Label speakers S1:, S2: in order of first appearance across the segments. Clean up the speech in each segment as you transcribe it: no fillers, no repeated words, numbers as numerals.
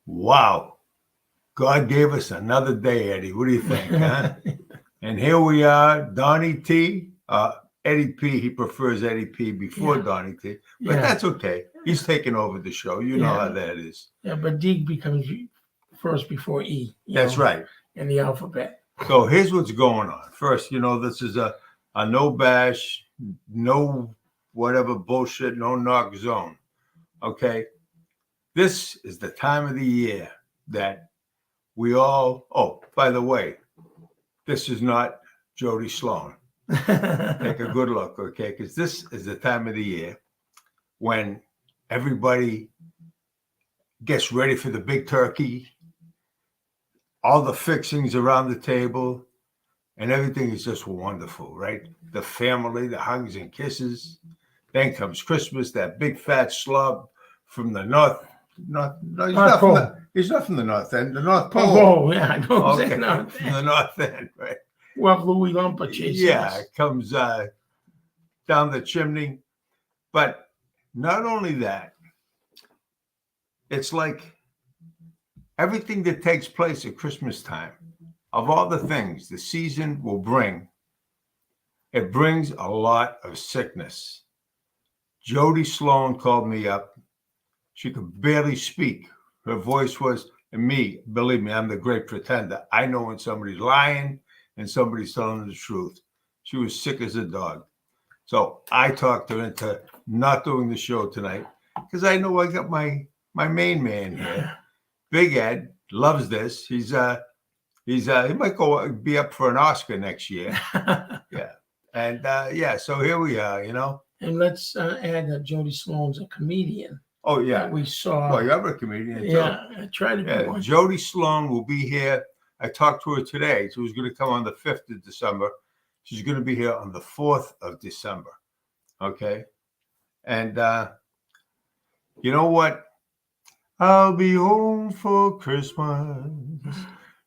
S1: Wow. God gave us another day, Eddie. What do you think, huh? And here we are, Donny T. Eddie P. He prefers Eddie P. before Donny T. But that's okay. He's taking over the show. You know how that is.
S2: Yeah, but D becomes first before E.
S1: That's right.
S2: In the alphabet.
S1: So here's what's going on. First, this is a no bash, no whatever bullshit, no knock zone. Okay? This is the time of the year that we all, by the way, this is not Jody Sloan. Take a good look, okay? Because this is the time of the year when everybody gets ready for the big turkey, all the fixings around the table, and everything is just wonderful, right? The family, the hugs and kisses. Then comes Christmas, that big fat slob from the north. No, he's not from the north end. The North Pole.
S2: Oh, yeah, I know.
S1: Okay, from the north end, right?
S2: Well, Louis Lumpa chasing us.
S1: It comes down the chimney. But not only that, it's like everything that takes place at Christmas time, of all the things the season will bring, it brings a lot of sickness. Jody Sloan called me up. She could barely speak. Her voice was, and me, believe me, I'm the great pretender. I know when somebody's lying and somebody's telling the truth. She was sick as a dog. So I talked her into not doing the show tonight because I know I got my main man here. Big Ed loves this. He might be up for an Oscar next year. And so here we are,
S2: And let's add that Jody Sloan's a comedian.
S1: Oh, yeah.
S2: We saw.
S1: Well, you're a comedian, too.
S2: Yeah, I try to be one.
S1: Jody Sloan will be here. I talked to her today. She was going to come on the 5th of December. She's going to be here on the 4th of December. Okay? And you know what? I'll be home for Christmas.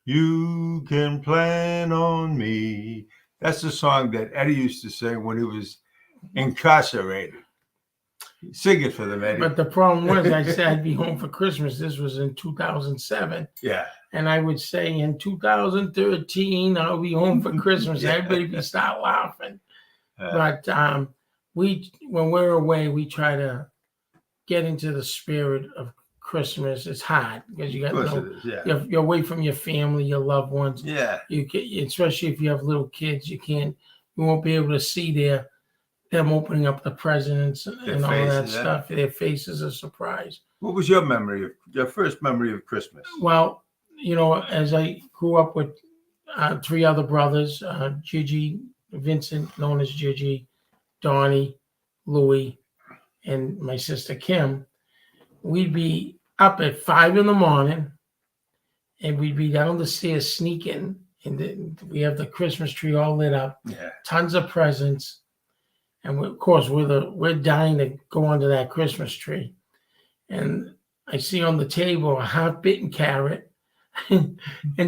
S1: You can plan on me. That's the song that Eddie used to sing when he was incarcerated. Sing it for them, Eddie.
S2: But the problem was, I said I'd be home for Christmas. This was in 2007.
S1: Yeah.
S2: And I would say in 2013, I'll be home for Christmas. Everybody would start laughing. But when we're away, we try to get into the spirit of Christmas. It's hard because you got you're away from your family, your loved ones.
S1: Yeah.
S2: You can, especially if you have little kids, you won't be able to see them opening up the presents and all that stuff. Their faces are surprised.
S1: What was your first memory of Christmas?
S2: Well, as I grew up with 3 other brothers, Gigi, Vincent, known as Gigi, Donnie, Louie, and my sister Kim, we'd be up at 5 a.m. and we'd be down the stairs sneaking, and we have the Christmas tree all lit up, tons of presents. And of course, we're dying to go under that Christmas tree. And I see on the table a half-bitten carrot and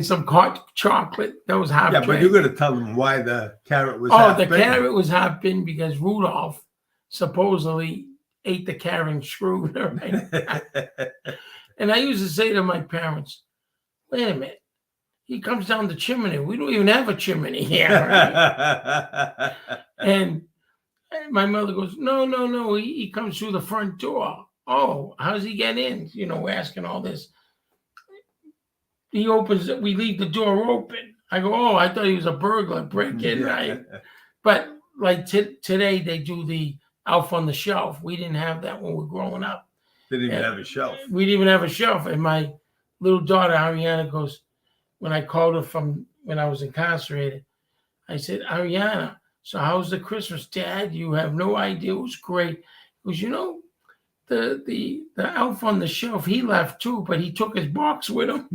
S2: some hot chocolate that was half.
S1: Yeah, but you're going to tell them why the carrot was half-bitten.
S2: The carrot was half-bitten because Rudolph supposedly ate the carrot and screwed her. Right? And I used to say to my parents, wait a minute. He comes down the chimney. We don't even have a chimney here. Right? And my mother goes, no. He comes through the front door. Oh, how does he get in? We're asking all this. He opens it. We leave the door open. I go, oh, I thought he was a burglar. Break in, right? But like today, they do the Elf on the Shelf. We didn't have that when we were growing up.
S1: They didn't even have a shelf.
S2: We didn't even have a shelf. And my little daughter, Ariana, goes, when I called her from when I was incarcerated, I said, Ariana, so how's the Christmas? Dad, you have no idea. It was great. He goes, the Elf on the Shelf, he left too, but he took his box with him.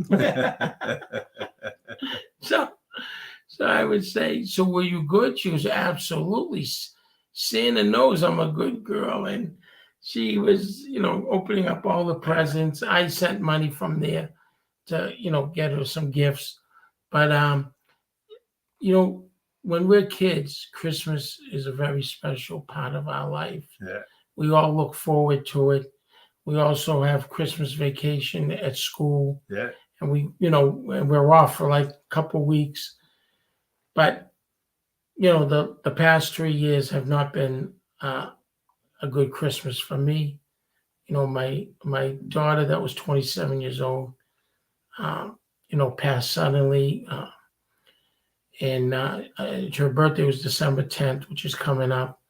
S2: So I would say, so were you good? She was absolutely. Santa knows I'm a good girl. And she was, opening up all the presents. I sent money from there to, get her some gifts. But, when we're kids, Christmas is a very special part of our life.
S1: Yeah.
S2: We all look forward to it. We also have Christmas vacation at school,
S1: Yeah.
S2: and we're off for like a couple weeks. But the past 3 years have not been a good Christmas for me. My daughter that was 27 years old, passed suddenly, and her birthday was December 10th, which is coming up,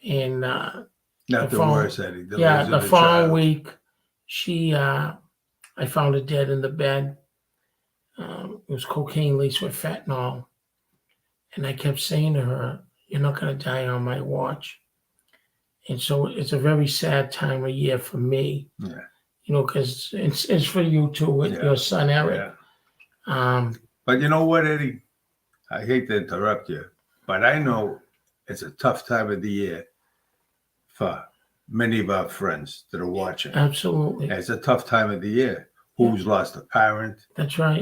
S2: and
S1: Not
S2: the
S1: the
S2: phone-
S1: worst, Eddie.
S2: yeah,
S1: losing
S2: the
S1: a
S2: following
S1: child.
S2: week, I found her dead in the bed. It was cocaine laced with fentanyl. And I kept saying to her, "You're not going to die on my watch." And so it's a very sad time of year for me,
S1: Yeah.
S2: because it's for you too with
S1: Yeah.
S2: your son, Eric.
S1: Yeah. But you know what, Eddie? I hate to interrupt you, but I know it's a tough time of the year for many of our friends that are watching.
S2: Absolutely.
S1: It's a tough time of the year. Who's lost a parent,
S2: That's right.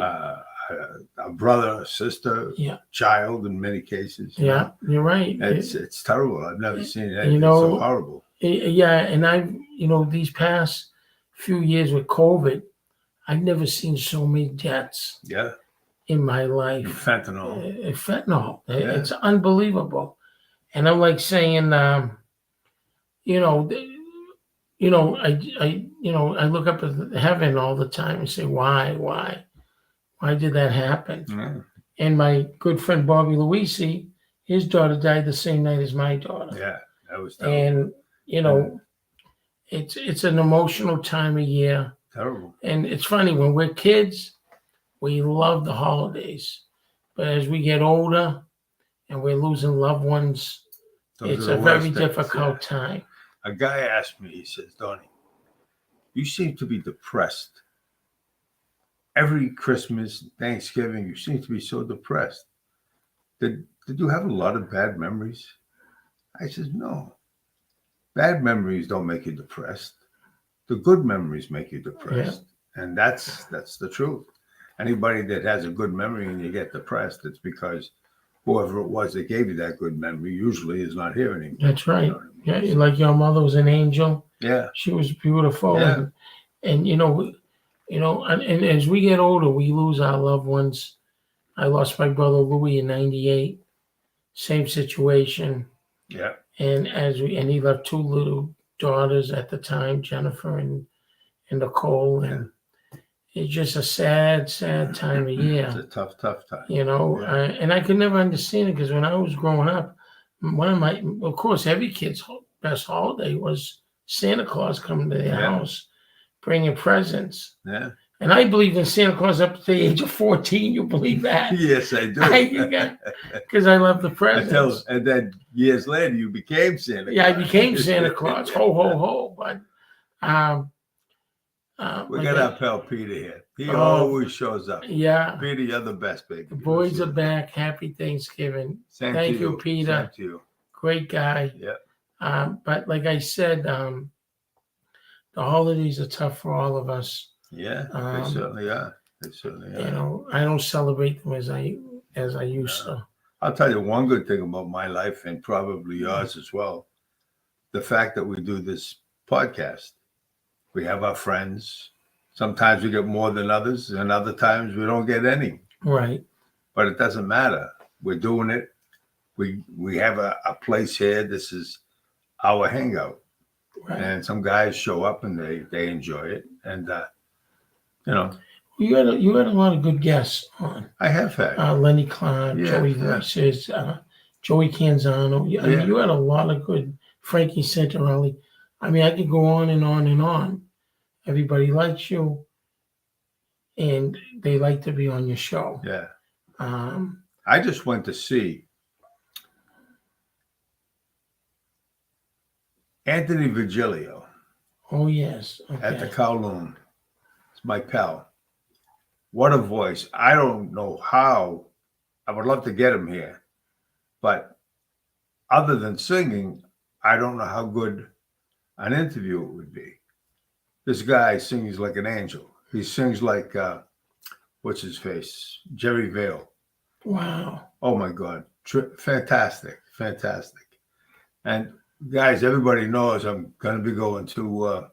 S1: a brother, a sister,
S2: Yeah.
S1: child in many cases.
S2: Yeah, you're right.
S1: It's terrible. I've never seen it.
S2: You
S1: It's
S2: know,
S1: so horrible.
S2: Yeah, and these past few years with COVID, I've never seen so many deaths
S1: Yeah.
S2: in my
S1: And
S2: life.
S1: fentanyl.
S2: Fentanyl.
S1: Yeah.
S2: It's unbelievable. And I'm like saying, I look up at heaven all the time and say, why did that happen?
S1: Yeah.
S2: And my good friend Bobby Luisi, his daughter died the same night as my daughter.
S1: Yeah. That was terrible.
S2: And it's an emotional time of year.
S1: Terrible.
S2: And it's funny, when we're kids, we love the holidays. But as we get older and we're losing loved ones,
S1: Those
S2: it's
S1: are
S2: a
S1: the
S2: very
S1: worst things,
S2: difficult time.
S1: A guy asked me, he says, "Donny, you seem to be depressed. Every Christmas, Thanksgiving, you seem to be so depressed. Did you have a lot of bad memories?" I said, "No. Bad memories don't make you depressed. The good memories make you depressed." And that's the truth. Anybody that has a good memory and you get depressed, it's because whoever it was that gave you that good memory usually is not here anymore.
S2: That's right.
S1: You know what I mean?
S2: Yeah, like your mother was an angel.
S1: Yeah.
S2: She was beautiful.
S1: Yeah.
S2: And and as we get older, we lose our loved ones. I lost my brother Louis in '98. Same situation.
S1: Yeah.
S2: And he left two little daughters at the time, Jennifer and Nicole. And it's just a sad time of year.
S1: It's a tough time.
S2: And I could never understand it, because when I was growing up, of course, every kid's best holiday was Santa Claus coming to their house, bringing presents.
S1: Yeah.
S2: And I believed in Santa Claus up to the age of 14. You believe that?
S1: Yes, I do.
S2: Because I love the presents.
S1: And then years later, you became Santa Claus.
S2: Yeah, I became Santa Claus. Ho, ho, ho. But
S1: we got our pal Peter here. He always shows up.
S2: Yeah.
S1: Peter, you're the best, baby.
S2: The boys are back. Happy Thanksgiving.
S1: Thank
S2: you, Peter.
S1: Same to you.
S2: Great guy.
S1: Yeah.
S2: But like I said, the holidays are tough for all of us.
S1: Yeah, they certainly are. They certainly are.
S2: I don't celebrate them as I used to.
S1: I'll tell you one good thing about my life, and probably yours as well. The fact that we do this podcast. We have our friends. Sometimes we get more than others, and other times we don't get any.
S2: Right.
S1: But it doesn't matter. We're doing it. We have a place here. This is our hangout. Right. And some guys show up and they enjoy it. And
S2: you had a lot of good guests on.
S1: I have had
S2: Lenny Clark, Joey Voices, Joey Canzano. You had a lot of good. Frankie Santarelli. I mean, I could go on and on and on. Everybody likes you, and they like to be on your show.
S1: Yeah. I just went to see Anthony Virgilio.
S2: Oh, yes. Okay.
S1: At the Kowloon. It's my pal. What a voice. I don't know how. I would love to get him here. But other than singing, I don't know how good an interview it would be. This guy sings like an angel. He sings like, what's his face? Jerry Vale.
S2: Wow.
S1: Oh, my God. Fantastic. Fantastic. And guys, everybody knows I'm going to be going to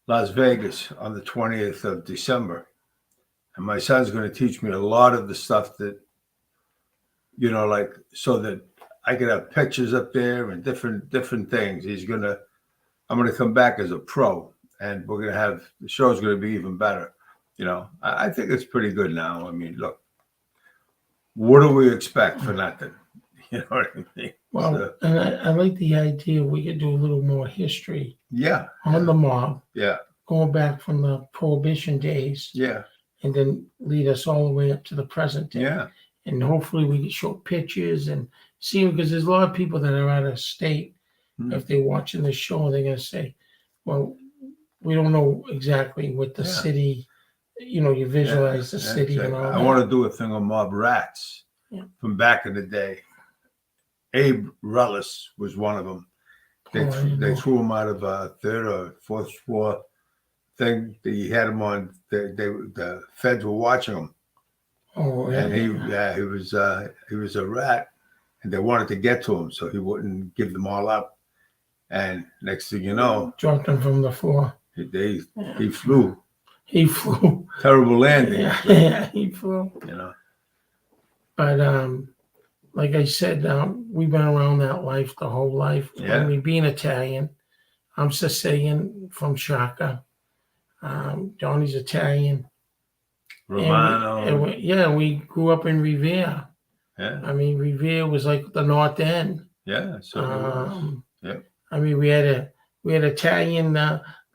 S1: Las Vegas on the 20th of December. And my son's going to teach me a lot of the stuff that, like so that I could have pictures up there and different things. I'm going to come back as a pro, and we're going to have, the show's going to be even better. I think it's pretty good now. I mean, look, what do we expect for nothing? You know what I mean?
S2: Well,
S1: So,
S2: and I like the idea we could do a little more history
S1: yeah.
S2: on the mob,
S1: Yeah.
S2: going back from the Prohibition days,
S1: Yeah.
S2: and then lead us all the way up to the present day.
S1: Yeah.
S2: And hopefully we can show pictures and see, because there's a lot of people that are out of state. If they're watching this show, they're going to say, well, we don't know exactly what the city, you visualize the city and all that.
S1: I want to do a thing on mob rats from back in the day. Abe Rellis was one of them. They threw him out of a third or fourth floor thing. He had him on. The feds were watching him.
S2: Oh, yeah.
S1: And he was a rat, and they wanted to get to him, so he wouldn't give them all up. And next thing you know,
S2: dropped him from the floor.
S1: He flew.
S2: He flew.
S1: Terrible landing.
S2: Yeah, he flew. But like I said, we've been around that life the whole life.
S1: Yeah.
S2: I mean, being Italian, I'm Sicilian from Shaka. Donny's Italian.
S1: Romano.
S2: And we grew up in Revere.
S1: Yeah.
S2: I mean, Revere was like the North End.
S1: Yeah. So yeah.
S2: I mean, we had Italian.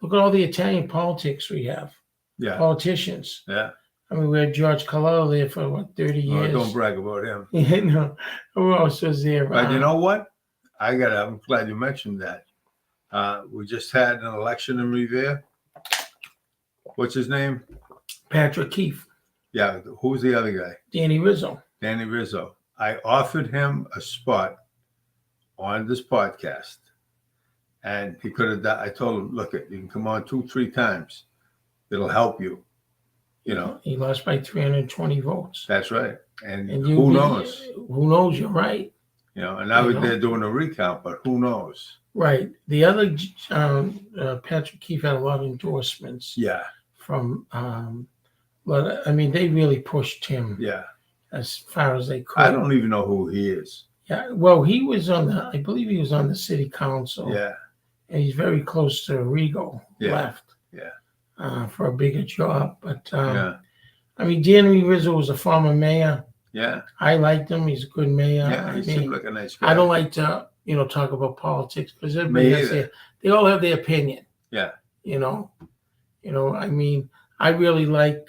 S2: Look at all the Italian politics we have.
S1: Yeah.
S2: Politicians.
S1: Yeah.
S2: I mean, we had George Colello there for what, 30 years.
S1: Don't brag about him.
S2: Who else was there?
S1: But you know what? I'm glad you mentioned that. We just had an election in Revere. What's his name?
S2: Patrick Keefe.
S1: Yeah. Who's the other guy?
S2: Danny Rizzo.
S1: Danny Rizzo. I offered him a spot on this podcast, and he could have done. I told him, look, you can come on 2-3 times. It'll help you.
S2: He lost by 320 votes.
S1: That's right. And who knows?
S2: Who knows? You're right.
S1: And now they're doing a recount, but who knows?
S2: Right. The other Patrick Keefe had a lot of endorsements.
S1: Yeah.
S2: From, but I mean, they really pushed him.
S1: Yeah.
S2: As far as they could.
S1: I don't even know who he is.
S2: Yeah. Well, he was I believe he was on the city council.
S1: Yeah.
S2: And he's very close to Rigo.
S1: Yeah.
S2: Left.
S1: Yeah.
S2: For a bigger job, but I mean, Danny Rizzo was a former mayor.
S1: Yeah,
S2: I liked him. He's a good mayor.
S1: Yeah, he seemed like a nice guy.
S2: I don't like to, talk about politics because they all have their opinion.
S1: Yeah,
S2: I mean, I really like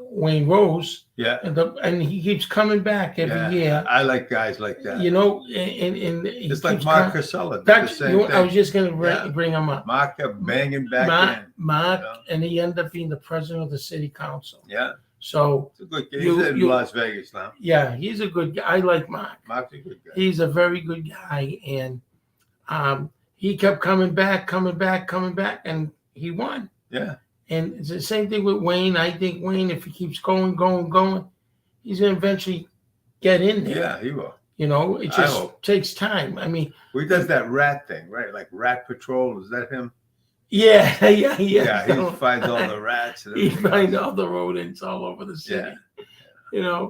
S2: Wayne Rose.
S1: Yeah,
S2: and he keeps coming back every year.
S1: I like guys like that.
S2: And
S1: it's like Mark Casella.
S2: I was just going to bring him up.
S1: Mark kept banging back in.
S2: Mark, and he ended up being the president of the city council.
S1: Yeah.
S2: So
S1: it's a good guy. He's in Las Vegas now.
S2: Yeah, he's a good guy. I like Mark.
S1: Mark's a good guy.
S2: He's a very good guy, and he kept coming back, and he won.
S1: Yeah.
S2: And it's the same thing with Wayne. I think Wayne, if he keeps going, he's going to eventually get in there.
S1: Yeah, he will.
S2: It just takes time. I mean,
S1: he does that rat thing, right? Like Rat Patrol. Is that him?
S2: Yeah.
S1: Yeah, he finds all the rats. And
S2: he finds all the rodents all over the city. Yeah.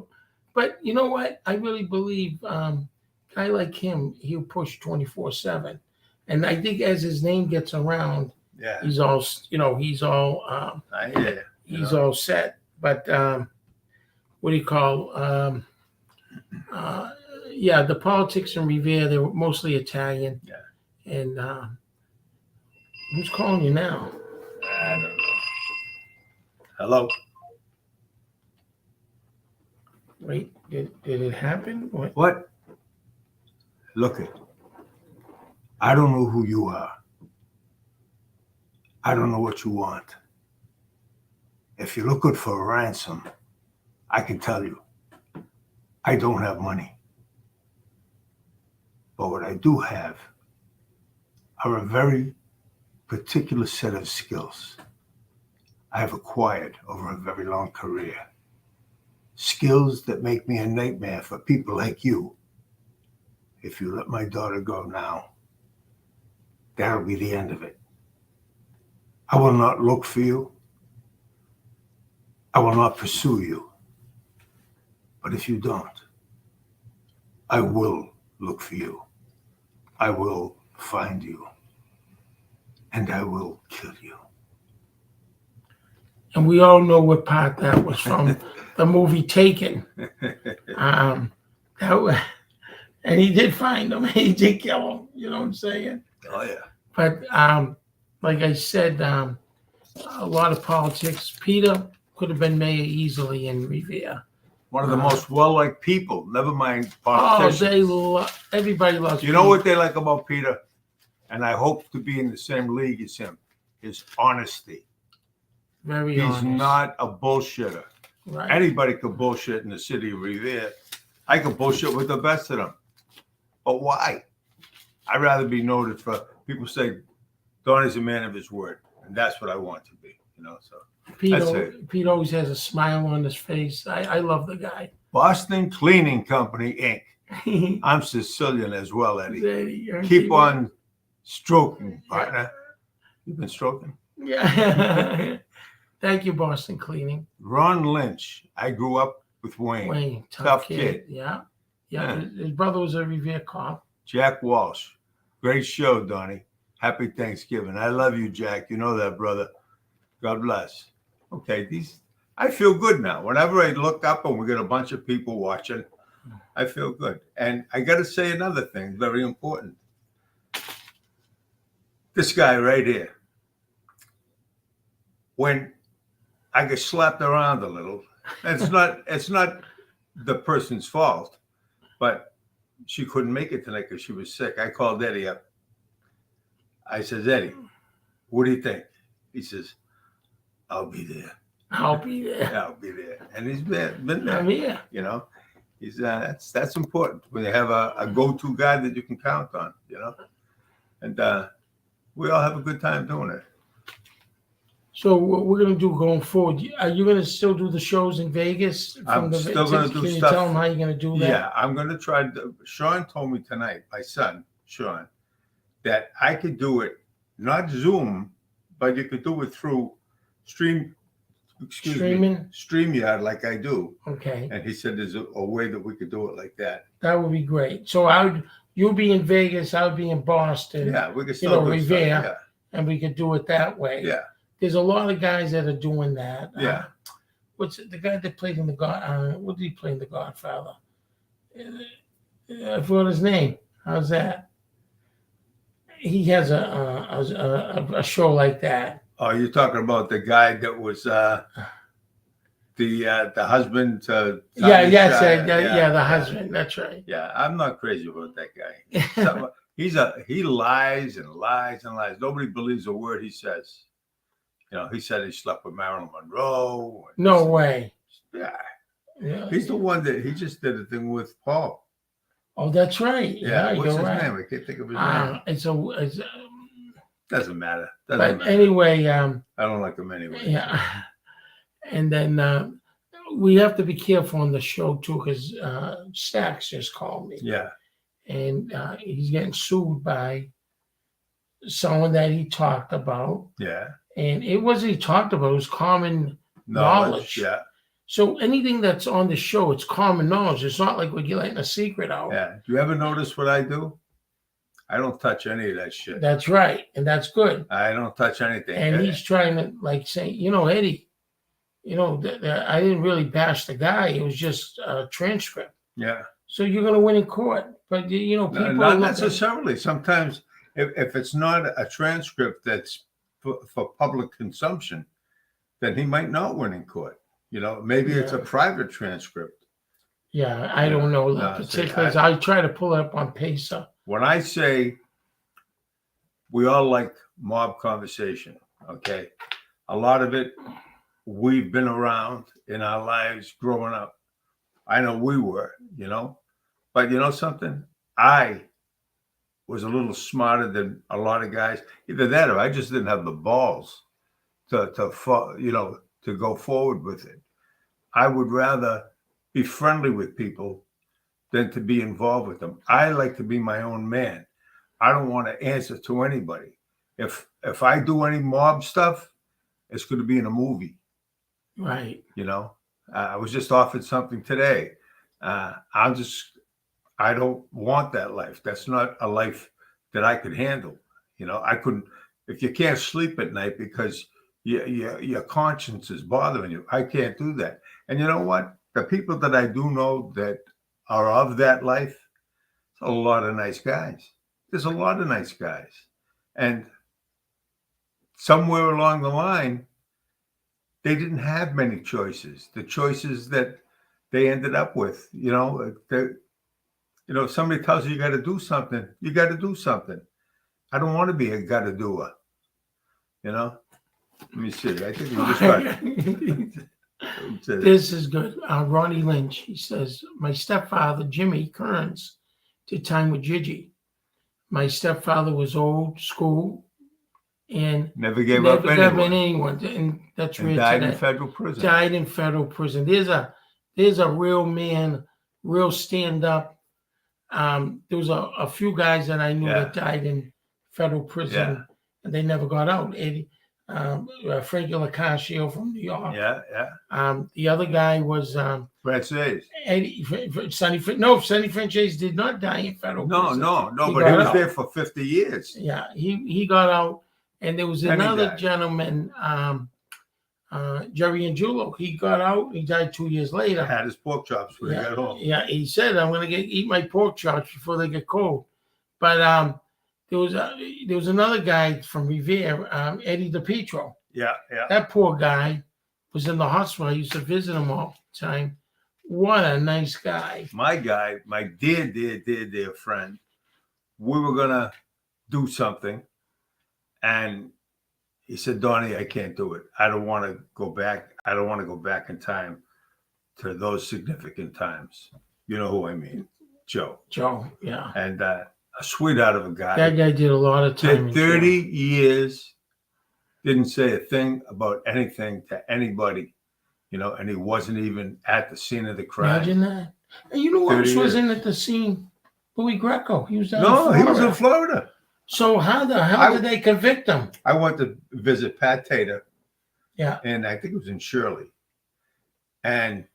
S2: But you know what? I really believe a guy like him, he'll push 24/7. And I think as his name gets around, he's all, he's all set. But what do you call? The politics in Revere, they were mostly Italian.
S1: Yeah.
S2: And who's calling you now?
S1: I don't know. Hello.
S2: Wait, did it happen?
S1: What? Look it. I don't know who you are. I don't know what you want. If you're looking for a ransom, I can tell you, I don't have money. But what I do have are a very particular set of skills I have acquired over a very long career. Skills that make me a nightmare for people like you. If you let my daughter go now, that'll be the end of it. I will not look for you. I will not pursue you. But if you don't, I will look for you. I will find you. And I will kill you.
S2: And we all know what part that was from the movie Taken. That was, and he did find him. He did kill him. You know what I'm saying?
S1: Oh, yeah.
S2: But like I said, a lot of politics. Peter could have been mayor easily in Revere.
S1: One of the most well-liked people, never mind
S2: Oh,
S1: politicians.
S2: everybody loves
S1: You know what they like about Peter? And I hope to be in the same league as him, his honesty.
S2: Very
S1: He's
S2: honest.
S1: not a bullshitter.
S2: Right.
S1: Anybody could bullshit in the city of Revere. I could bullshit with the best of them. But why? I'd rather be noted for people say, Donny's a man of his word. And that's what I want to be, you know. So
S2: Pete always has a smile on his face. I love the guy.
S1: Boston Cleaning Company, Inc. I'm Sicilian as well, Eddie. Keep on stroking, partner. You've been stroking?
S2: Yeah. Thank you, Boston Cleaning.
S1: Ron Lynch. I grew up with Wayne.
S2: Wayne,
S1: Tough kid.
S2: Yeah. His brother was a Revere cop.
S1: Jack Walsh. Great show, Donny. Happy Thanksgiving. I love you, Jack. You know that, brother. God bless. Okay, I feel good now. Whenever I look up and we get a bunch of people watching, I feel good. And I got to say another thing, very important. This guy right here, when I get slapped around a little, it's not the person's fault, but she couldn't make it tonight because she was sick. I called Eddie up. I says, Eddie, what do you think? He says, I'll be there.
S2: I'll be there.
S1: I'll be there. And he's been there.
S2: I'm here.
S1: You know, he's that's important when you have a go-to guy that you can count on, you know. And we all have a good time doing it.
S2: So what we're gonna do going forward? Are you gonna still do the shows in Vegas?
S1: I'm still gonna do
S2: Can you
S1: stuff.
S2: tell them how you're gonna do that?
S1: Yeah, I'm gonna try. Sean told me tonight, my son Sean, that I could do it not Zoom, but you could do it through StreamYard like I do.
S2: Okay.
S1: And he said there's a way that we could do it like that.
S2: That would be great. So you'll be in Vegas, I'll be in Boston.
S1: Yeah, we could still do
S2: Revere,
S1: stuff.
S2: and we could do it that way.
S1: Yeah.
S2: There's a lot of guys that are doing that.
S1: Yeah.
S2: What's the guy that played in the what did he play in The Godfather? I forgot his name. How's that? He has a show like that.
S1: Oh, you're talking about the guy that was the husband to
S2: the husband. That's right.
S1: Yeah, I'm not crazy about that guy. So, he lies and lies and lies. Nobody believes a word he says. You know, he said he slept with Marilyn Monroe.
S2: No way.
S1: Yeah. He's the one that he just did a thing with Paul.
S2: Oh, that's right.
S1: Yeah, what's his
S2: right.
S1: name? I can't think of his name.
S2: It's
S1: doesn't matter.
S2: But anyway,
S1: I don't like him anyway.
S2: Yeah. And then we have to be careful on the show too, because Stacks just called me.
S1: Yeah.
S2: And he's getting sued by someone that he talked about.
S1: Yeah.
S2: And it wasn't he talked about, it was common knowledge.
S1: Yeah.
S2: So anything that's on the show, it's common knowledge. It's not like we're letting a secret out.
S1: Yeah. Do you ever notice what I do? I don't touch any of that shit.
S2: That's right. And that's good.
S1: I don't touch anything.
S2: And he's trying to like say, Eddie, I didn't really bash the guy. It was just a transcript.
S1: Yeah.
S2: So you're going to win in court. But, people...
S1: not necessarily. Sometimes if it's not a transcript that's for public consumption, then he might not win in court. Maybe it's a private transcript.
S2: Yeah, I don't know the particulars. I try to pull it up on Pesa.
S1: When I say we all like mob conversation, okay, a lot of it we've been around in our lives growing up. I know we were, but you know something? I was a little smarter than a lot of guys. Either that or I just didn't have the balls to go forward with it. I would rather be friendly with people than to be involved with them. I like to be my own man. I don't want to answer to anybody. if I do any mob stuff, it's going to be in a movie.
S2: Right.
S1: You know, I was just offered something today. I don't want that life. That's not a life that I could handle. You know, I couldn't. If you can't sleep at night because your conscience is bothering you, I can't do that. And you know what? The people that I do know that are of that life, a lot of nice guys. There's a lot of nice guys, and somewhere along the line, they didn't have many choices. The choices that they ended up with, if somebody tells you got to do something, you got to do something. I don't want to be a got to doer. Let me see. I think we just got.
S2: This is good. Ronnie Lynch, he says, my stepfather, Jimmy Kearns, did time with Gigi. My stepfather was old school and
S1: Never gave up
S2: anyone. And that's
S1: and
S2: rare
S1: died
S2: today.
S1: in federal prison.
S2: Died in federal prison. There's a real man, real stand up. There was a few guys that I knew that died in federal prison and they never got out. Frankie Lacascio from New York. The other guy was
S1: Frances.
S2: Sonny Frances did not die in federal prison.
S1: No, but he was there for 50 years.
S2: Yeah, he got out. And there was another gentleman, Jerry Angiulo. He got out. He died 2 years later.
S1: Had his pork chops when he got home.
S2: Yeah, he said, "I'm going to eat my pork chops before they get cold." But there was another guy from Revere, Eddie DePietro.
S1: Yeah.
S2: That poor guy was in the hospital. I used to visit him all the time. What a nice guy.
S1: My guy, my dear friend. We were gonna do something. And he said, Donny, I can't do it. I don't want to go back. I don't want to go back in time to those significant times. You know who I mean? Joe,
S2: yeah.
S1: And a sweetheart of a guy.
S2: That guy did a lot of time.
S1: Did 30 years, didn't say a thing about anything to anybody, and he wasn't even at the scene of the crime.
S2: Imagine that. And you know who else wasn't at the scene? Louis Greco. He was down in Florida.
S1: No, he was in Florida.
S2: So how the hell did they convict him?
S1: I went to visit Pat Tater.
S2: Yeah.
S1: And I think it was in Shirley. And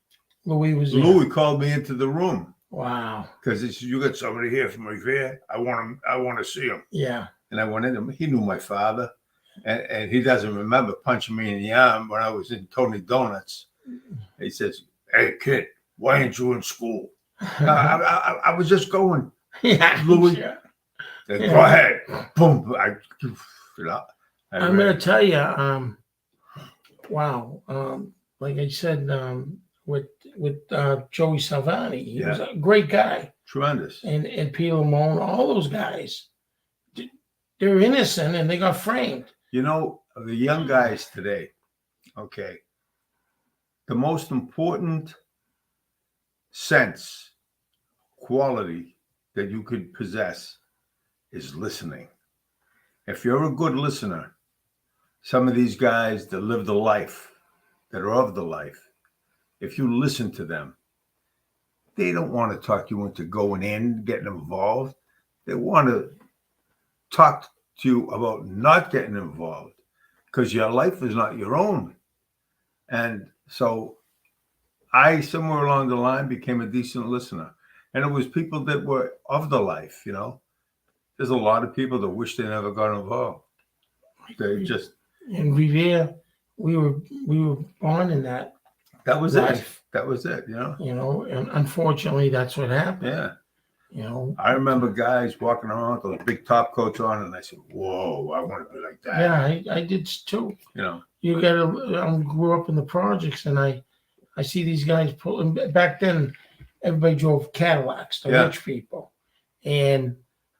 S2: Louis
S1: called me into the room.
S2: Wow.
S1: Because he said, you got somebody here from Revere. I want to see him.
S2: Yeah.
S1: And I went in. He knew my father. And he doesn't remember punching me in the arm when I was in Tony Donuts. He says, hey, kid, why ain't you in school? I was just going.
S2: Yeah.
S1: Louis.
S2: Yeah.
S1: Go ahead. Boom.
S2: I'm going to tell you, wow. Like I said, with Joey Salvani, he was a great guy.
S1: Tremendous.
S2: And Peter Lamone, all those guys, they're innocent and they got framed.
S1: The young guys today, okay, the most important quality that you could possess is listening. If you're a good listener, some of these guys that live the life, that are of the life, if you listen to them, they don't want to talk you into going in, getting involved. They want to talk to you about not getting involved because your life is not your own. And so I, somewhere along the line, became a decent listener. And it was people that were of the life, There's a lot of people that wish they never got involved. They just
S2: in Revere, we were born in that.
S1: That was
S2: life.
S1: it. That was it.
S2: And unfortunately, that's what happened.
S1: Yeah. I remember guys walking around with those big top coats on, and I said, "Whoa, I want to be like that."
S2: Yeah, I did too. You I grew up in the projects, and I see these guys pulling. Back then, everybody drove Cadillacs, the rich people, and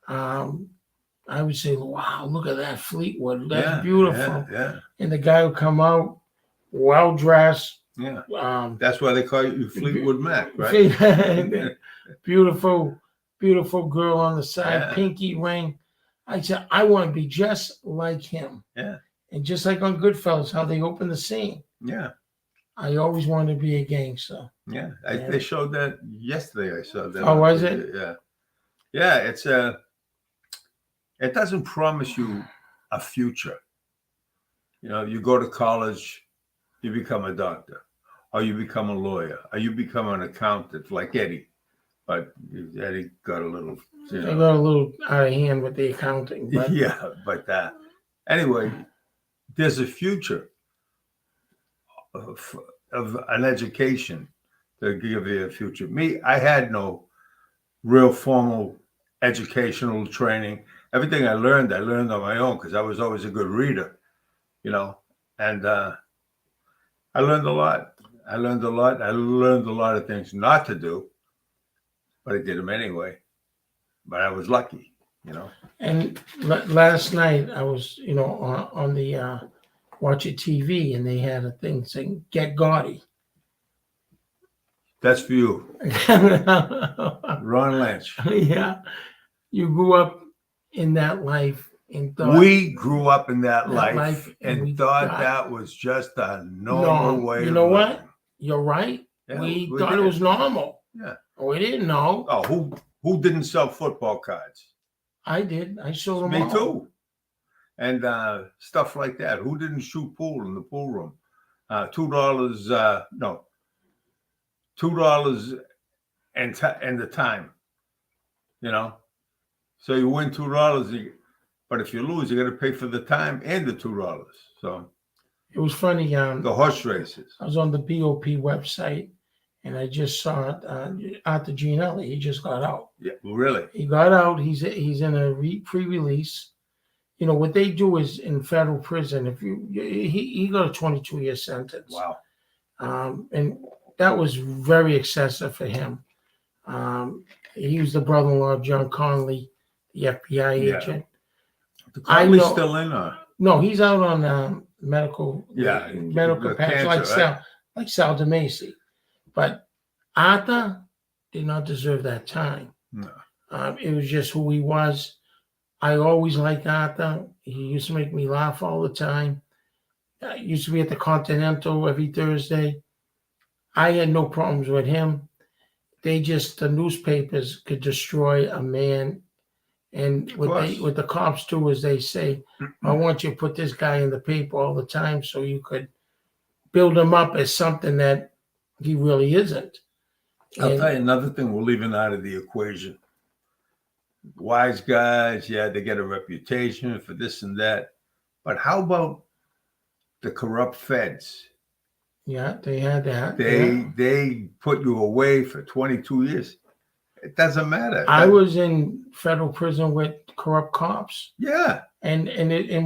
S2: I would say, wow, look at that Fleetwood. That's beautiful.
S1: Yeah.
S2: And the guy would come out well-dressed.
S1: Yeah. That's why they call you Fleetwood Mac, right?
S2: Beautiful girl on the side, pinky ring. I said, I want to be just like him.
S1: Yeah.
S2: And just like on Goodfellas, how they open the scene.
S1: Yeah.
S2: I always wanted to be a gangster.
S1: Yeah. They showed that yesterday. I saw that.
S2: Oh, was it?
S1: Yeah. Yeah. It doesn't promise you a future. You know, you go to college, you become a doctor, or you become a lawyer, or you become an accountant like Eddie. But Eddie got a little,
S2: They got a little out of hand with the accounting. But
S1: yeah, but anyway, there's a future of an education to give you a future. Me, I had no real formal educational training. Everything I learned on my own because I was always a good reader, you know, and I learned a lot. I learned a lot of things not to do, but I did them anyway. But I was lucky, you know.
S2: And last night I was, you know, on the watching TV, and they had a thing saying "Get Gaudy."
S1: That's for you, Ron Lynch.
S2: Yeah, you grew up in that life and thought
S1: We grew up in that life
S2: and we
S1: and thought
S2: got-
S1: that was just a normal way.
S2: You
S1: of
S2: know
S1: living.
S2: what? You're right.
S1: Yeah,
S2: we
S1: we
S2: thought
S1: did.
S2: it was normal.
S1: Yeah.
S2: We didn't know.
S1: Oh, who didn't sell football cards?
S2: I did. I sold them
S1: Me
S2: all.
S1: too. And stuff like that. Who didn't shoot pool in the pool room? $2. No, $2 and the time. You know, so you win $2, but if you lose, you got to pay for the time and the $2. So
S2: It was funny.
S1: the horse races.
S2: I was on the BOP website, and I just saw it. Arthur Gianelli, he just got out.
S1: Yeah, really.
S2: He got out. He's in a pre-release. You know what they do is in federal prison. If he got a 22-year sentence.
S1: Wow.
S2: And that was very excessive for him. He was the brother-in-law of John Connolly, the FBI agent.
S1: The Conley's
S2: know-
S1: still in, or
S2: No, he's out on medical
S1: the
S2: patch,
S1: cancer,
S2: like Sal DeMacy. But Arthur did not deserve that time.
S1: No.
S2: It was just who he was. I always liked Arthur. He used to make me laugh all the time. I used to be at the Continental every Thursday. I had no problems with him. The newspapers could destroy a man. And what the cops do is they say, I want you to put this guy in the paper all the time so you could build him up as something that he really isn't.
S1: I'll tell you another thing we're leaving out of the equation. Wise guys, yeah, they get a reputation for this and that. But how about the corrupt feds?
S2: Yeah, they had that.
S1: They put you away for 22 years. It doesn't matter.
S2: I was in federal prison with corrupt cops.
S1: Yeah.
S2: And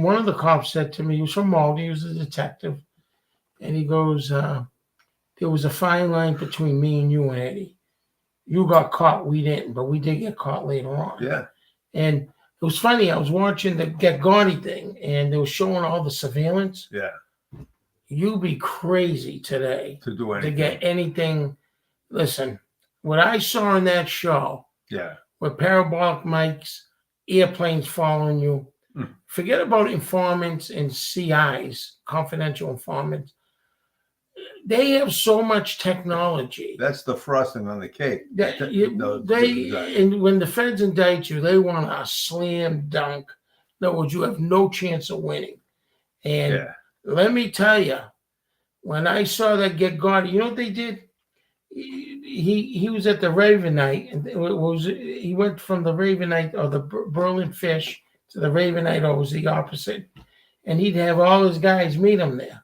S2: one of the cops said to me, he was from Malta, he was a detective, and he goes, there was a fine line between me and you and Eddie. You got caught, we didn't, but we did get caught later on.
S1: Yeah.
S2: And it was funny, I was watching the Get Gaudy thing, and they were showing all the surveillance.
S1: Yeah.
S2: You'd be crazy today
S1: To do anything.
S2: to get anything. Listen, what I saw in that show,
S1: Yeah.
S2: with parabolic mics, airplanes following you. Forget about informants and CIs, confidential informants. They have so much technology.
S1: That's the frosting on the cake.
S2: And when the feds indict you, they want a slam dunk. In other words, you have no chance of winning. And let me tell you, when I saw that Get Gaudy, you know what they did? He was at the Raven Night, and he went from the Raven Night or the Berlin Fish to the Raven Night, or it was the opposite, and he'd have all his guys meet him there.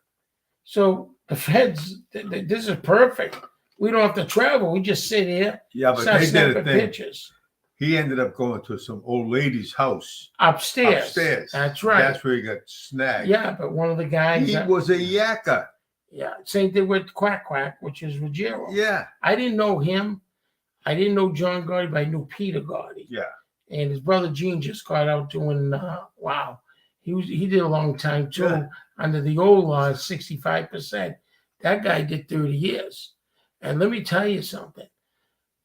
S2: So the feds, this is perfect. We don't have to travel. We just sit here.
S1: Yeah, but they did a thing.
S2: Pictures.
S1: He ended up going to some old lady's house.
S2: Upstairs. That's right.
S1: That's where he got snagged.
S2: Yeah, but one of the guys.
S1: He was a yakker.
S2: Yeah, same thing with Quack Quack, which is Ruggiero.
S1: Yeah.
S2: I didn't know him. I didn't know John Gaudy, but I knew Peter Gaudy.
S1: Yeah.
S2: And his brother Gene just got out doing, wow. He did a long time too.
S1: Yeah.
S2: Under the old law, 65%. That guy did 30 years. And let me tell you something.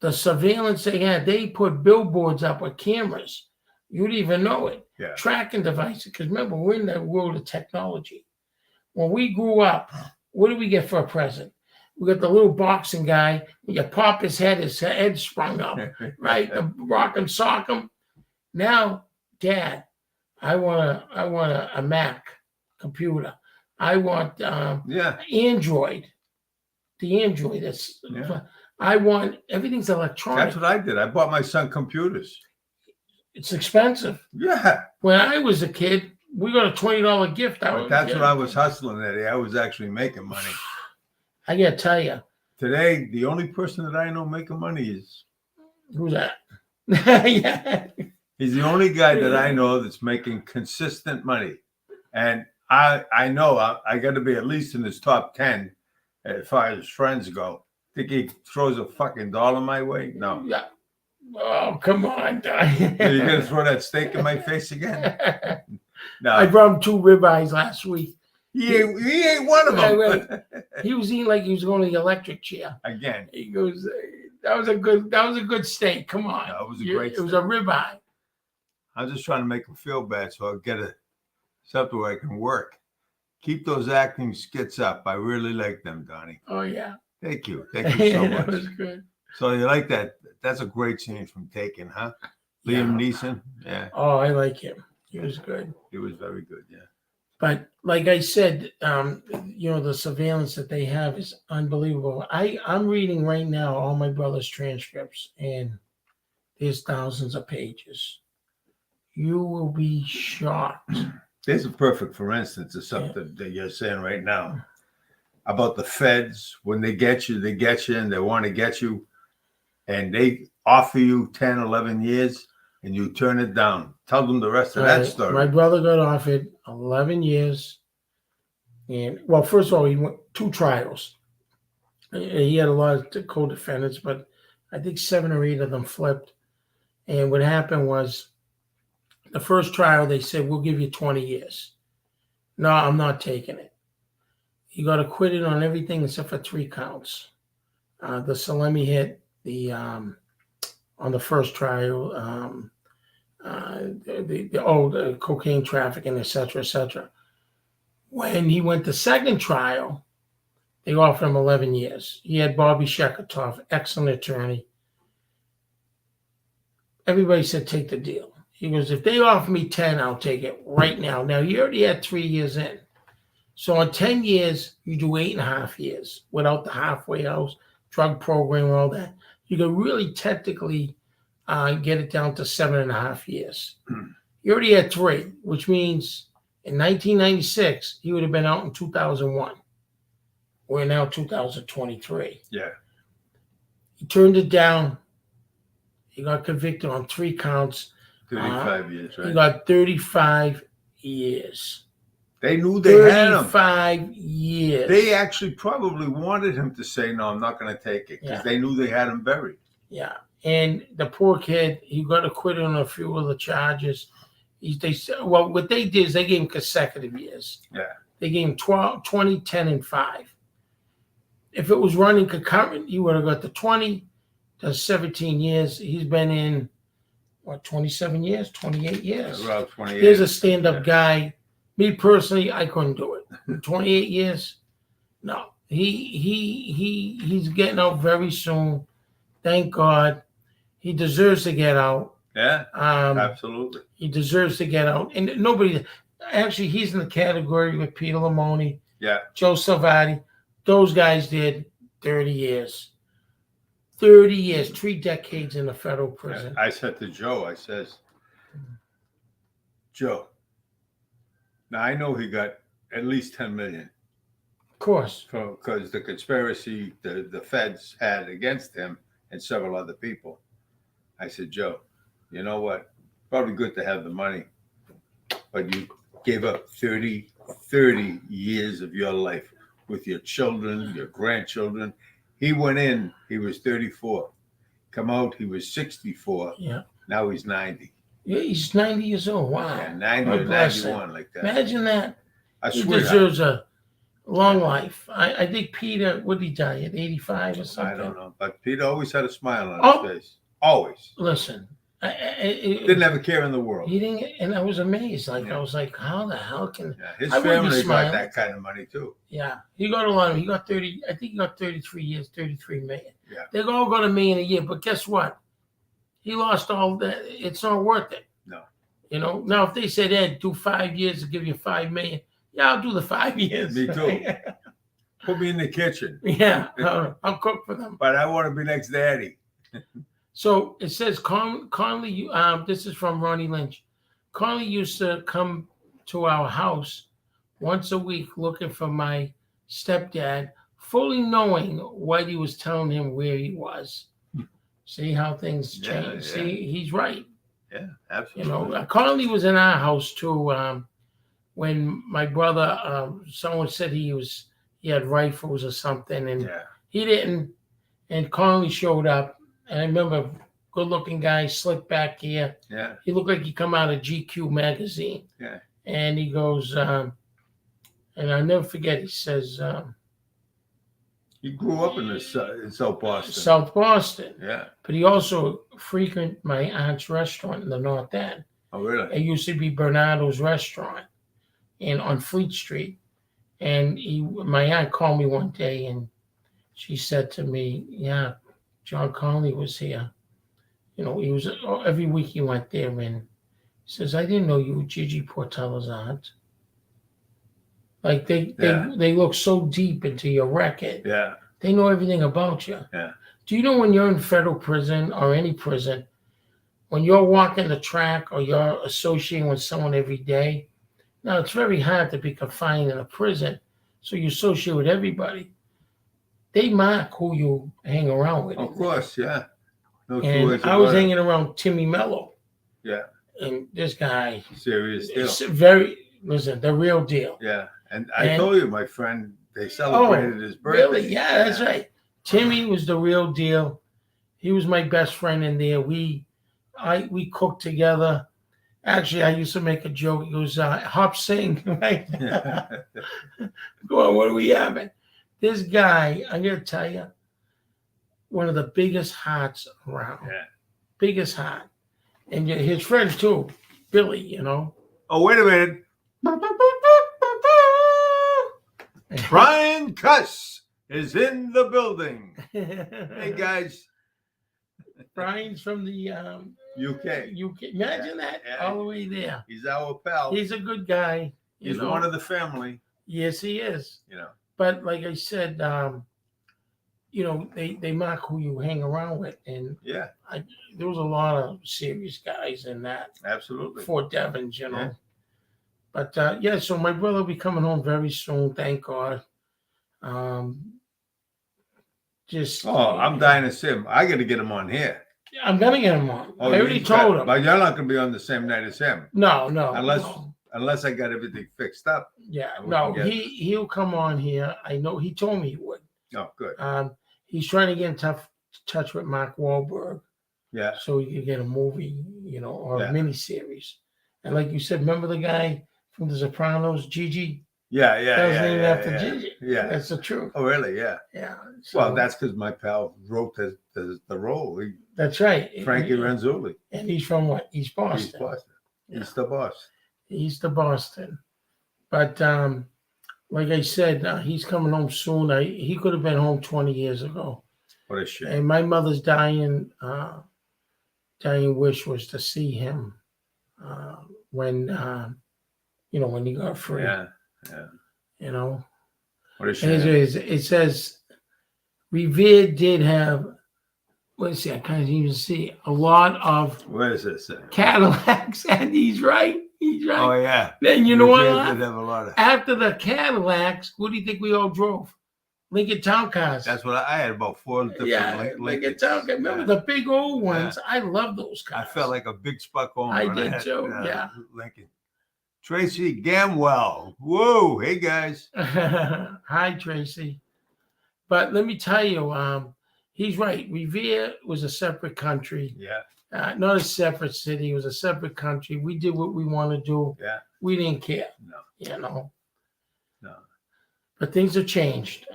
S2: The surveillance they had, they put billboards up with cameras. You'd even know it.
S1: Yeah.
S2: Tracking devices. Because remember, we're in the world of technology. When we grew up, what did we get for a present? We got the little boxing guy. You pop his head sprung up, right? The rock and sock him. Now, Dad, I want a Mac computer. I want Android. The Android. That's.
S1: Yeah.
S2: I want everything's electronic.
S1: That's what I did. I bought my son computers.
S2: It's expensive.
S1: Yeah.
S2: When I was a kid, we got a $20 gift.
S1: That's what I was hustling at. I was actually making money.
S2: I gotta tell you.
S1: Today, the only person that I know making money is
S2: Who's that? Yeah.
S1: He's the only guy that I know that's making consistent money, and I know I got to be at least in his top 10 as far as friends go. Think he throws a fucking dollar my way? No.
S2: Yeah. Oh, come on,
S1: You gonna throw that steak in my face again? No.
S2: I brought him 2 ribeyes last week.
S1: He ate one of them.
S2: Right. He was eating like he was going to the electric chair.
S1: Again.
S2: He goes, that was a good steak. Come on.
S1: No, it was a great
S2: It was a ribeye.
S1: I'm just trying to make him feel bad so I'll get something where I can work. Keep those acting skits up. I really like them, Donnie.
S2: Oh, yeah.
S1: Thank you. Thank you so much.
S2: That was good.
S1: So you like that? That's a great scene from Taken, huh? Liam Neeson. Yeah.
S2: Oh, I like him. He was good.
S1: He was very good, yeah.
S2: But like I said, the surveillance that they have is unbelievable. I'm reading right now all my brother's transcripts, and there's thousands of pages. You will be shocked.
S1: There's a perfect, for instance, of something that you're saying right now about the feds. When they get you, and they want to get you, and they offer you 10, 11 years, and you turn it down. Tell them the rest of that story.
S2: My brother got offered 11 years. And, well, first of all, he went 2 trials. He had a lot of co-defendants, but I think 7 or 8 of them flipped. And what happened was the first trial, they said, we'll give you 20 years. No, I'm not taking it. He got acquitted on everything except for 3 counts. The Salemi hit, on the first trial, the cocaine trafficking, et cetera, et cetera. When he went to second trial, they offered him 11 years. He had Bobby Sheketov, excellent attorney. Everybody said, take the deal. He goes, if they offer me 10, I'll take it right now. Now, he already had 3 years in. So in 10 years, you do 8.5 years without the halfway house, drug program, and all that. You can really technically get it down to 7.5 years. He already had 3, which means in 1996, he would have been out in 2001. We're now 2023.
S1: Yeah.
S2: He turned it down. He got convicted on 3 counts.
S1: 35 years, right?
S2: He got 35 years.
S1: They knew they had him.
S2: 35 years.
S1: They actually probably wanted him to say, no, I'm not going to take it, because they knew they had him buried.
S2: Yeah. And the poor kid, he got acquitted on a few of the charges. What they did is they gave him consecutive years.
S1: Yeah.
S2: They gave him 12, 20, 10, and 5. If it was running concurrent, he would have got the 20 to 17 years. He's been in, 27 years, 28 years.
S1: Yeah, around 28.
S2: Here's a stand-up guy. Me personally, I couldn't do it. 28 years? No. He's getting out very soon. Thank God. He deserves to get out.
S1: Yeah, absolutely.
S2: He deserves to get out. And nobody, actually, he's in the category with Peter Lamoni, Joe Salvati. Those guys did 30 years. 30 years, 3 decades in the federal prison.
S1: I said to Joe, I says, Joe, now I know he got at least 10 million.
S2: Of course.
S1: Because the conspiracy the feds had against him and several other people. I said, Joe, you know what? Probably good to have the money, but you gave up 30 years of your life with your children, your grandchildren. He went in, he was 34. Come out, he was 64.
S2: Yeah.
S1: Now he's 90.
S2: Yeah, he's 90 years old. Wow.
S1: Yeah, 90 or 91 like that.
S2: Imagine that.
S1: He
S2: deserves a long life. I think Peter, what did he die at 85 or something?
S1: I don't know. But Peter always had a smile on his face. Always.
S2: Listen.
S1: Didn't have a care in the world.
S2: He didn't, and I was amazed. I was like, how the hell can...
S1: Yeah, his family got that kind of money too.
S2: Yeah. He got a lot of... He got 30... I think he got 33 years, 33 million.
S1: Yeah.
S2: They all got $1 million a year, but guess what? He lost all that. It's not worth it.
S1: No.
S2: You know, now if they said, Ed, do 5 years to give you $5 million, yeah, I'll do the 5 years.
S1: Me too. Put me in the kitchen.
S2: Yeah, I'll cook for them.
S1: But I want to be next to Eddie.
S2: So it says Conley. This is from Ronnie Lynch. Conley used to come to our house once a week looking for my stepdad, fully knowing what he was telling him where he was. See how things change.
S1: Yeah, yeah.
S2: See, he's right.
S1: Yeah,
S2: You
S1: absolutely.
S2: know, Conley was in our house too. When my brother, someone said he had rifles or something, and
S1: Yeah.
S2: he didn't. And Conley showed up, and I remember, good-looking guy, slick back here.
S1: Yeah.
S2: He looked like he come out of GQ magazine.
S1: Yeah.
S2: And he goes, and I'll never forget. He says,
S1: He grew up in South Boston.
S2: South Boston,
S1: Yeah.
S2: but he also frequented my aunt's restaurant in the North End.
S1: Oh, really?
S2: It used to be Bernardo's restaurant, and on Fleet Street. And my aunt called me one day, and she said to me, "Yeah, John Conley was here. You know, he was every week he went there, and he says, I didn't know you were Gigi Portella's aunt. Like they look so deep into your record.
S1: Yeah.
S2: They know everything about you.
S1: Yeah.
S2: Do you know when you're in federal prison or any prison, when you're walking the track or you're associating with someone every day? Now, it's very hard to be confined in a prison, so you associate with everybody. They mark who you hang around with.
S1: Of course, yeah. No two
S2: And
S1: ways
S2: I was
S1: about it.
S2: hanging around Timmy Mello.
S1: Yeah.
S2: And this guy,
S1: Serious deal.
S2: it's the real deal.
S1: Yeah. And I told you, my friend, they celebrated his birthday.
S2: Really? Yeah, that's right. Timmy was the real deal. He was my best friend in there. We cooked together. Actually, I used to make a joke. It was hop sing, right? Go on, what are we having? This guy, I'm gonna tell you, one of the biggest hearts around.
S1: Yeah.
S2: Biggest heart. And his friend too, Billy, you know.
S1: Oh, wait a minute. Brian Cuss is in the building. Hey, guys.
S2: Brian's from the
S1: UK.
S2: Imagine that,
S1: Yeah.
S2: all the way there.
S1: He's our pal.
S2: He's a good guy.
S1: He's one of the family.
S2: Yes, he is.
S1: You know.
S2: But like I said, you know, they mark who you hang around with, and
S1: Yeah.
S2: There was a lot of serious guys in that.
S1: Absolutely.
S2: Fort Devens, you know.
S1: Yeah.
S2: But yeah, so my brother will be coming home very soon, thank God.
S1: I'm dying to see him. I got to get him on here.
S2: I'm gonna get him on. I already told him.
S1: But you're not going to be on the same night as him.
S2: No.
S1: Unless I got everything fixed up.
S2: Yeah,
S1: we
S2: no,
S1: can get-
S2: he'll come on here. I know he told me he would.
S1: Oh, good.
S2: He's trying to get in touch with Mark Wahlberg
S1: Yeah.
S2: so he could get a movie, you know, or
S1: Yeah.
S2: a miniseries. And like you said, remember the guy from The Sopranos, Gigi?
S1: Yeah.
S2: That was named after
S1: yeah.
S2: Gigi.
S1: Yeah.
S2: That's the truth.
S1: Oh, really? Yeah.
S2: Yeah.
S1: Well, that's because my pal wrote the role.
S2: That's right.
S1: Frankie Renzulli.
S2: And he's from what? East Boston.
S1: East Boston.
S2: Yeah.
S1: East of Boston.
S2: East of Boston. But like I said, he's coming home soon. He could have been home 20 years ago.
S1: What a shame.
S2: And my mother's dying wish was to see him when when he got free.
S1: Yeah.
S2: You know.
S1: What a shame.
S2: It says Revere did have, let's see, I can't even see, a lot of
S1: Where is this?
S2: Cadillacs, and he's right.
S1: Oh, yeah.
S2: Then you know what?
S1: Revere did have a lot of.
S2: After the Cadillacs, what do you think we all drove? Lincoln Town cars.
S1: That's what I had, about 4 different
S2: Lincoln Town cars. Remember the big old ones? Yeah. I love those cars.
S1: I felt like a big Spuck owner.
S2: I did too, yeah.
S1: Lincoln. Tracy Gamwell. Whoa. Hey, guys.
S2: Hi, Tracy. But let me tell you, he's right. Revere was a separate country.
S1: Yeah.
S2: Not a separate city. It was a separate country. We did what we want to do.
S1: Yeah.
S2: We didn't care.
S1: No.
S2: You know.
S1: No.
S2: But things have changed.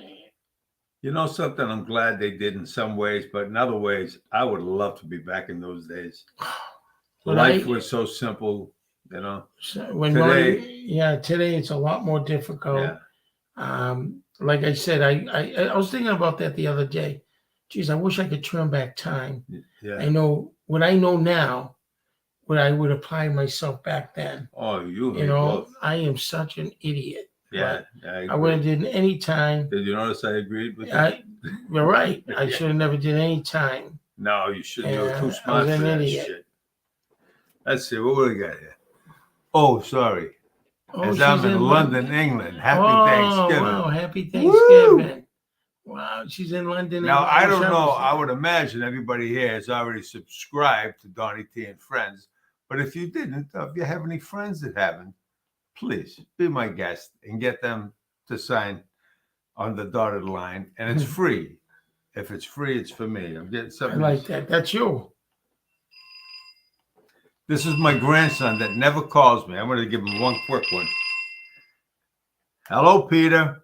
S1: You know something? I'm glad they did in some ways, but in other ways, I would love to be back in those days. Life was so simple, you know.
S2: Today it's a lot more difficult.
S1: Yeah.
S2: Like I said, I was thinking about that the other day. Geez, I wish I could turn back time.
S1: Yeah.
S2: I know what I know now what I would apply myself back then.
S1: Oh, you
S2: You know,
S1: both.
S2: I am such an idiot.
S1: Yeah,
S2: I would have did any time.
S1: Did you notice I agreed with you?
S2: You're right. I
S1: Yeah.
S2: should have never did any time.
S1: No, you shouldn't. You're
S2: Yeah,
S1: too
S2: I
S1: smart
S2: was
S1: for
S2: an
S1: that
S2: idiot.
S1: shit. Let's see, what do we got here? Oh, sorry. As I'm
S2: she's
S1: in London, England. Happy
S2: oh,
S1: Thanksgiving.
S2: Wow, happy Thanksgiving. Wow, she's in London.
S1: Now, I don't know.
S2: was
S1: I would imagine everybody here has already subscribed to Donny T and Friends. But if you didn't, if you have any friends that haven't, please be my guest and get them to sign on the dotted line. And it's free. If it's free, it's for me. I'm getting
S2: I
S1: something.
S2: like that. That's you.
S1: This is my grandson that never calls me. I'm going to give him one quick one. Hello, Peter.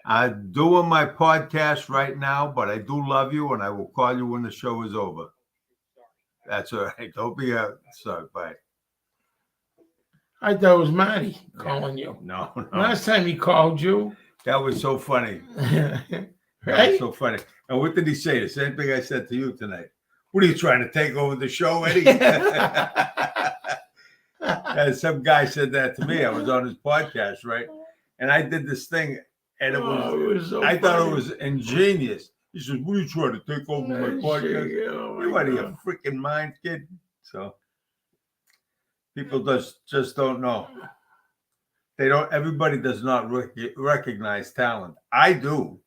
S1: I'm doing my podcast right now, but I do love you, and I will call you when the show is over. That's all right. Don't be sorry. Bye.
S2: I thought it was Marty calling you.
S1: No.
S2: Last time he called you.
S1: That was so funny.
S2: Right?
S1: That was so funny. And what did he say? The same thing I said to you tonight. What are you trying to take over the show, Eddie? And some guy said that to me. I was on his podcast, right? And I did this thing, and it was
S2: so
S1: I thought
S2: funny.
S1: it was ingenious. He says, "What are you trying to take over my podcast? You out of your freaking mind, kid." So people just don't know. They don't. Everybody does not recognize talent. I do.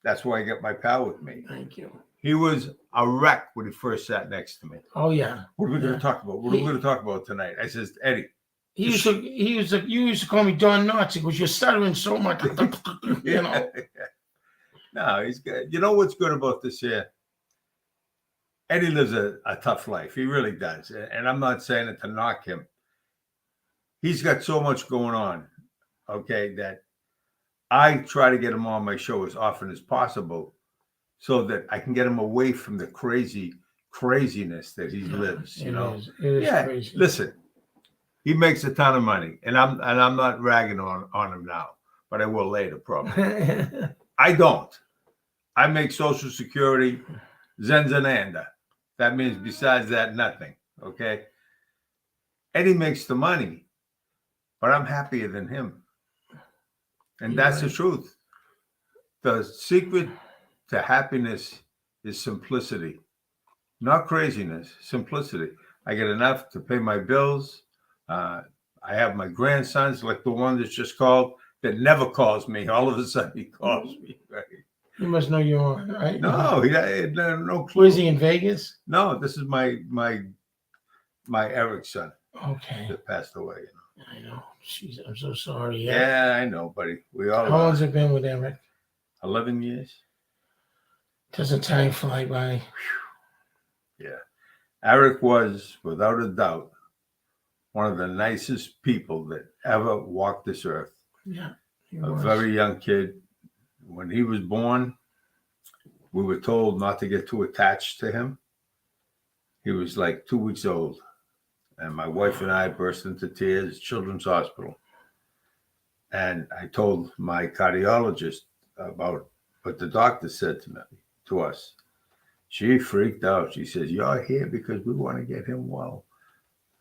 S1: That's why I get my pal with me.
S2: Thank you.
S1: He was a wreck when he first sat next to me.
S2: Oh yeah.
S1: What are we going to talk about? What are we going to talk about tonight? I says, Eddie.
S2: You used to call me Don Nazi because you're stuttering so much. You know.
S1: No, he's good. You know what's good about this here? Eddie lives a tough life. He really does. And I'm not saying it to knock him. He's got so much going on, okay, that I try to get him on my show as often as possible so that I can get him away from the craziness that he lives, you know.
S2: It is crazy.
S1: Listen, he makes a ton of money, and I'm not ragging on him now, but I will later probably. I don't. I make Social Security, Zenzananda. That means besides that, nothing. Okay. Eddie makes the money, but I'm happier than him. And that's the truth. The secret to happiness is simplicity, not craziness, simplicity. I get enough to pay my bills. I have my grandsons, like the one that's just called, that never calls me. All of a sudden, he calls me. Right?
S2: You must know you're on, right?
S1: No, he had no clue.
S2: Was he in Vegas?
S1: No, this is my Eric son.
S2: Okay.
S1: That passed away. You know.
S2: I know. Jeez, I'm so sorry.
S1: Yeah, I know, buddy. We all.
S2: How long has it been with Eric?
S1: 11 years.
S2: Doesn't time fly by?
S1: Yeah. Eric was, without a doubt, one of the nicest people that ever walked this earth.
S2: Yeah.
S1: A very young kid. When he was born, we were told not to get too attached to him. He was like 2 weeks old. And my wife and I burst into tears, Children's Hospital. And I told my cardiologist about what the doctor said to us. She freaked out. She says, "You're here because we want to get him well."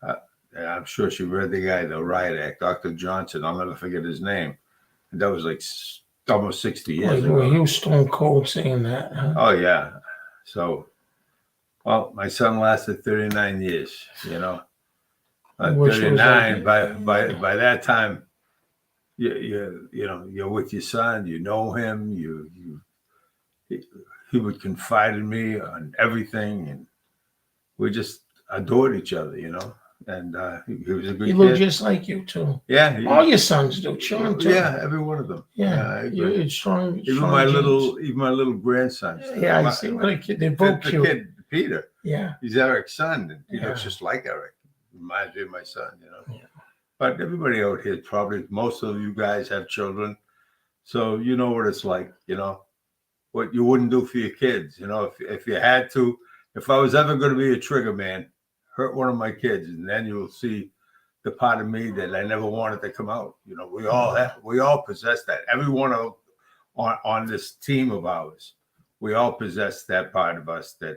S1: And I'm sure she read the guy, the riot act, Dr. Johnson. I'll never forget his name. And that was like almost 60 years ago.
S2: He was stone cold saying that. Huh?
S1: Oh, yeah. So, well, my son lasted 39 years, you know. 39, by that time, you know, you're with your son, you know him, he would confide in me on everything, and we just adored each other, you know. And he was a good kid.
S2: He looked just like you too.
S1: Yeah,
S2: all your sons do. Sean too.
S1: Yeah, every one of them.
S2: Yeah, it's strong.
S1: Even my little grandsons.
S2: Yeah, I see. What a kid! They're both cute.
S1: The kid Peter.
S2: Yeah,
S1: he's Eric's son, and he looks just like Eric. Reminds me of my son, you know. Yeah. But everybody out here, probably most of you guys have children, so you know what it's like. You know what you wouldn't do for your kids. You know, if you had to, if I was ever going to be a trigger man, hurt one of my kids, and then you'll see the part of me that I never wanted to come out. You know, we all possess that. Everyone on this team of ours, we all possess that part of us that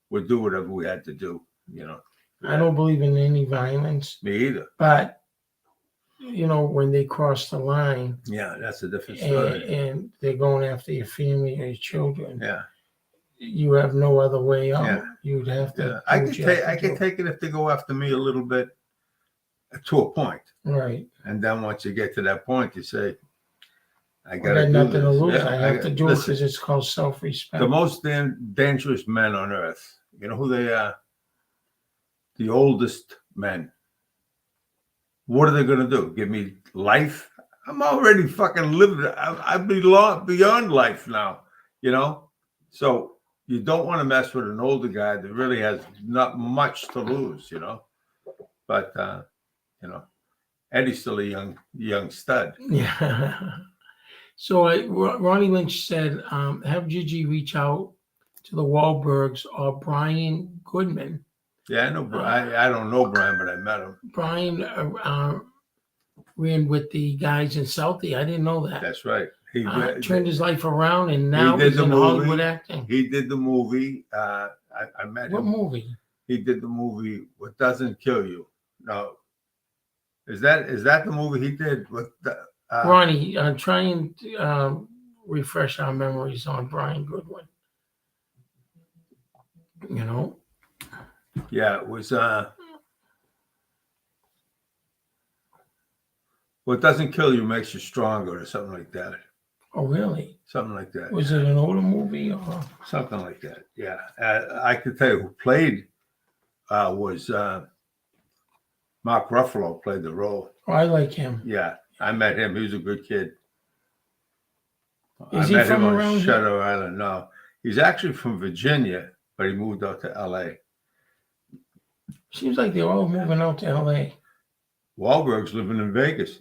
S1: would do whatever we had to do. you know.
S2: I don't believe in any violence,
S1: Me either.
S2: but when they cross the line
S1: Yeah, that's a different
S2: and,
S1: story.
S2: and they're going after your family or your children,
S1: Yeah,
S2: you have no other way out.
S1: Yeah.
S2: You'd have to.
S1: yeah.
S2: Do what you have to
S1: I could
S2: do.
S1: take it if they go after me a little bit to a point,
S2: Right.
S1: and then once you get to that point, you say, "I
S2: I
S1: got
S2: got
S1: to do
S2: nothing
S1: this."
S2: to lose.
S1: Yeah,
S2: I have to do it
S1: listen,
S2: because it's called self-respect.
S1: the most dangerous men on earth. You know who they are? The oldest men. What are they going to do? Give me life? I'm already fucking living. I belong beyond life now, you know? So you don't want to mess with an older guy that really has not much to lose, you know? But, you know, Eddie's still a young stud.
S2: Yeah. So Ronnie Lynch said, have Gigi reach out to the Wahlbergs or Brian Goodman.
S1: Yeah, I know. I don't know Brian, but I met him.
S2: Brian ran with the guys in Southie. I didn't know that.
S1: That's right. He
S2: turned his life around, and now he's in Hollywood acting.
S1: He did the movie. I met
S2: What
S1: him.
S2: What movie?
S1: He did the movie "What Doesn't Kill You." No, is that the movie he did with
S2: Ronnie? Try and refresh our memories on Brian Goodwin. You know.
S1: Yeah, it was. What doesn't kill you makes you stronger, or something like that.
S2: Oh, really?
S1: Something like that.
S2: Was it an older movie or
S1: something like that? Yeah, I could tell you who played was Mark Ruffalo played the role.
S2: Oh, I like him.
S1: Yeah, I met him. He was a good kid.
S2: Is he from around here?
S1: Shutter Island. No, he's actually from Virginia, but he moved out to L.A.
S2: Seems like they're all moving out to L.A.
S1: Wahlberg's living in Vegas.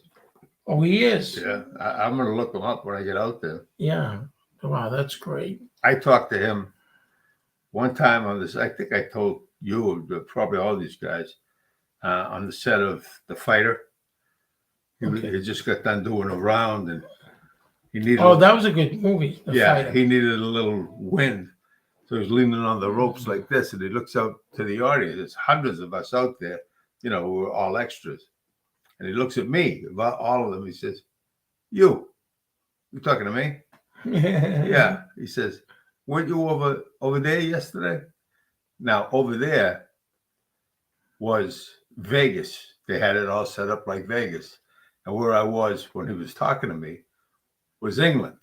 S2: Oh, he is?
S1: Yeah, I'm going to look him up when I get out there.
S2: Yeah. Wow, that's great.
S1: I talked to him one time on this. I think I told you, probably all these guys, on the set of The Fighter. He just got done doing a round, and he needed.
S2: Oh, that was a good movie. The Fighter.
S1: He needed a little wind, so he's leaning on the ropes like this, and he looks out to the audience. There's hundreds of us out there, we're all extras. And he looks at me, about all of them. He says, "You talking to me?" Yeah. He says, "Weren't you over there yesterday?" Now, over there was Vegas. They had it all set up like Vegas. And where I was when he was talking to me was England.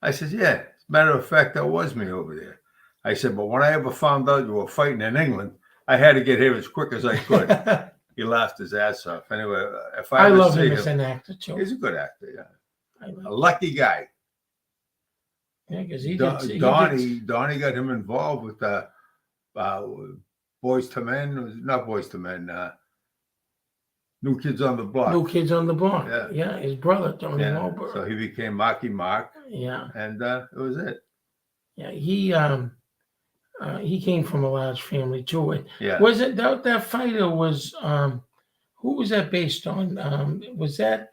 S1: I said, "Yeah, as a matter of fact, that was me over there." I said, "But when I ever found out you were fighting in England, I had to get here as quick as I could." He laughed his ass off. Anyway, if I
S2: love him as an actor too.
S1: He's a good actor, yeah. A lucky guy.
S2: Yeah, because
S1: Donny got him involved with Boys to Men, not Boys to Men, New Kids on the Block.
S2: New Kids on the Block. Yeah, his brother, Donny Wahlberg.
S1: So he became Marky Mark.
S2: Yeah.
S1: And that was it.
S2: Yeah, he came from a large family too.
S1: Yeah.
S2: Was it that fighter was who was that based on? Was that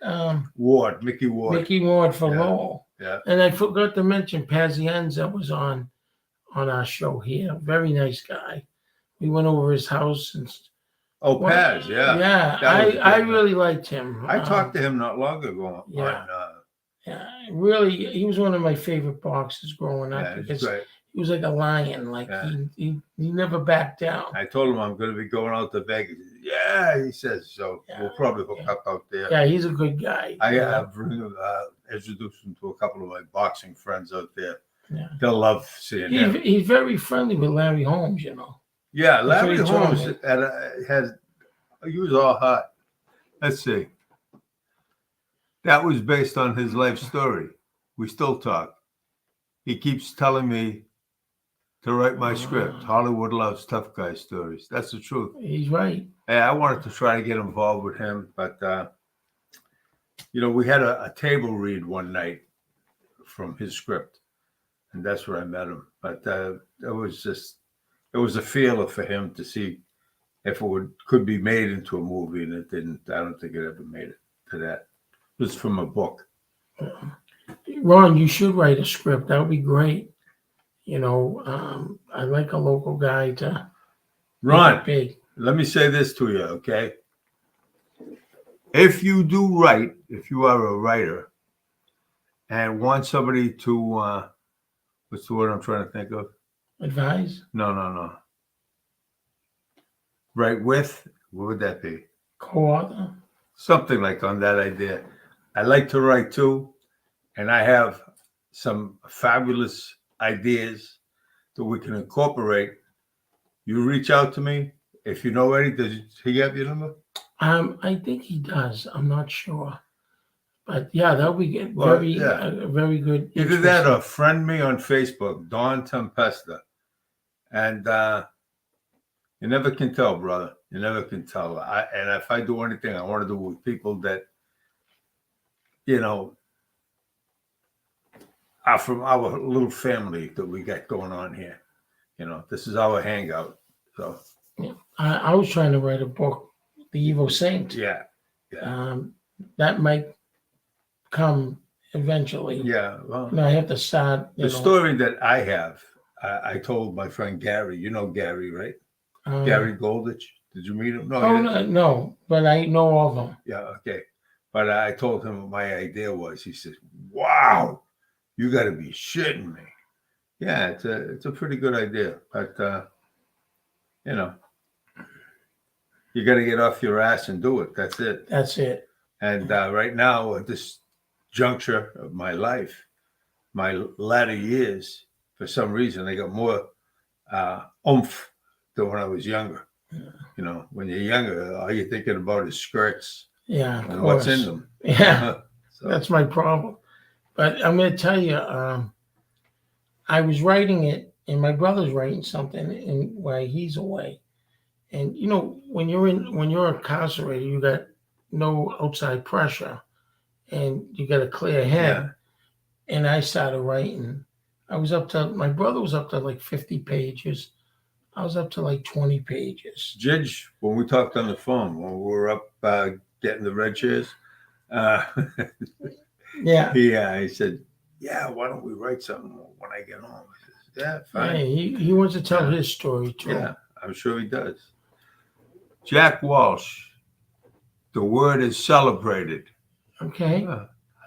S1: Ward, Mickey Ward.
S2: Mickey Ward for Lowell.
S1: Yeah.
S2: And I forgot to mention Pazienza was on our show here. Very nice guy. We went over his house and
S1: Paz, yeah.
S2: Yeah, I really liked him.
S1: I talked to him not long ago.
S2: Yeah. Really, he was one of my favorite boxers growing up because he was like a lion. Like he never backed down.
S1: I told him I'm going to be going out to Vegas. Yeah, he says so. We'll probably hook up out there.
S2: Yeah, he's a good guy.
S1: I have introduced him to a couple of my boxing friends out there.
S2: Yeah.
S1: They'll love seeing him.
S2: He's very friendly with Larry Holmes,
S1: Yeah, Larry Holmes he was all hot. Let's see. That was based on his life story. We still talk. He keeps telling me to write my script. Hollywood loves tough guy stories. That's the truth.
S2: He's right.
S1: I wanted to try to get involved with him, but we had a table read one night from his script, and that's where I met him. But it was a feeler for him to see if it could be made into a movie, and it didn't. I don't think it ever made it to that. It was from a book.
S2: Ron, you should write a script. That would be great. I like a local guy to
S1: Ron,
S2: big.
S1: let me say this to you, okay? If you do write, if you are a writer and want somebody to, what's the word I'm trying to think of?
S2: Advise?
S1: No. Write with, what would that be?
S2: Co-author?
S1: Something like on that idea. I like to write too, and I have some fabulous ideas that we can incorporate. You reach out to me. If you know Eddie, does he have your number?
S2: I think he does. I'm not sure. But yeah, that'll be good.
S1: Well,
S2: Very,
S1: yeah.
S2: Very good.
S1: Either that or friend me on Facebook, Don Tempesta. And you never can tell, brother. You never can tell. And if I do anything, I want to do it with people that, are from our little family that we got going on here. This is our hangout. So
S2: Yeah. I was trying to write a book, The Evil Saint.
S1: yeah.
S2: That might come eventually.
S1: Yeah. Well,
S2: I have to start.
S1: the story that I have, I told my friend Gary. You know Gary, right? Gary Goldich. Did you meet him? No.
S2: No, but I know of him.
S1: Yeah. Okay. But I told him what my idea was. He said, "Wow, you got to be shitting me." Yeah, it's a pretty good idea, but you got to get off your ass and do it. That's it.
S2: That's it.
S1: And right now, at this juncture of my life, my latter years, for some reason, I got more oomph than when I was younger. When you're younger, all you're thinking about is skirts.
S2: Yeah,
S1: and what's in them.
S2: Yeah,
S1: So,
S2: that's my problem. But I'm going to tell you, I was writing it, and my brother's writing something while he's away. And when you're incarcerated, you got no outside pressure, and you got a clear head. Yeah. And I started writing. My brother was up to like 50 pages. I was up to like 20 pages.
S1: Judge, when we talked on the phone, when we were up getting the red chairs,
S2: yeah,
S1: he said, "Yeah, why don't we write something when I get home?" I said, "Yeah, fine."
S2: Yeah, he wants to tell his story too.
S1: Yeah, I'm sure he does. Jack Walsh, the word is celebrated.
S2: Okay.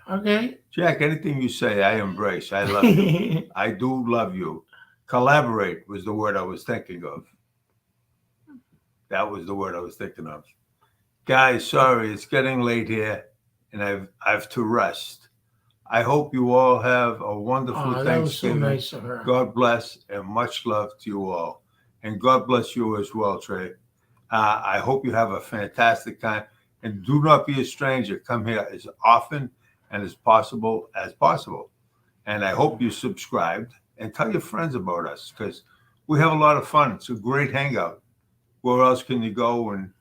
S2: Okay.
S1: Jack, anything you say, I embrace. I love you. I do love you. Collaborate was the word I was thinking of. That was the word I was thinking of. Guys, sorry, it's getting late here, and I've to rest. I hope you all have a wonderful Thanksgiving. That was so
S2: nice of her.
S1: God bless and much love to you all. And God bless you as well, Trey. I hope you have a fantastic time. And do not be a stranger. Come here as often and as possible. And I hope you subscribed and tell your friends about us because we have a lot of fun. It's a great hangout. Where else can you go and,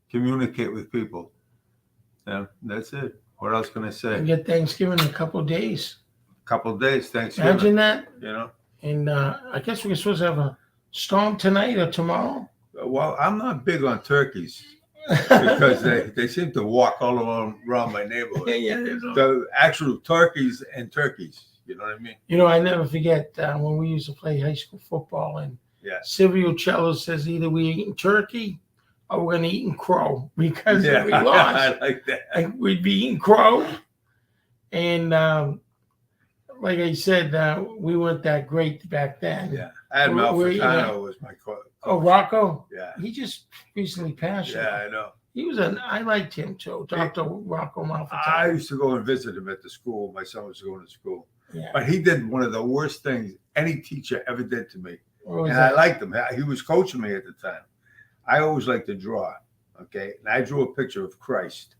S1: communicate with people? Yeah, that's it. What else can I say?
S2: We get Thanksgiving in a couple of days.
S1: Thanksgiving.
S2: Imagine that.
S1: You
S2: And I guess we're supposed to have a storm tonight or tomorrow.
S1: Well, I'm not big on turkeys because they seem to walk all around my neighborhood.
S2: Yeah.
S1: The actual turkeys and turkeys. You know what I mean?
S2: I never forget when we used to play high school football and Silvio Cello says either we're eating turkey or we're going to eat crow because we lost.
S1: I like that.
S2: And we'd be eating crow. And like I said, we weren't that great back then.
S1: Yeah. I had Malfitano was my coach.
S2: Oh, Rocco?
S1: Yeah.
S2: He just recently passed.
S1: Yeah, I know.
S2: I liked him too, Dr. Rocco Malfitano.
S1: I used to go and visit him at the school. My son was going to school.
S2: Yeah.
S1: But he did one of the worst things any teacher ever did to me. And
S2: that?
S1: I liked him. He was coaching me at the time. I always liked to draw. Okay. And I drew a picture of Christ.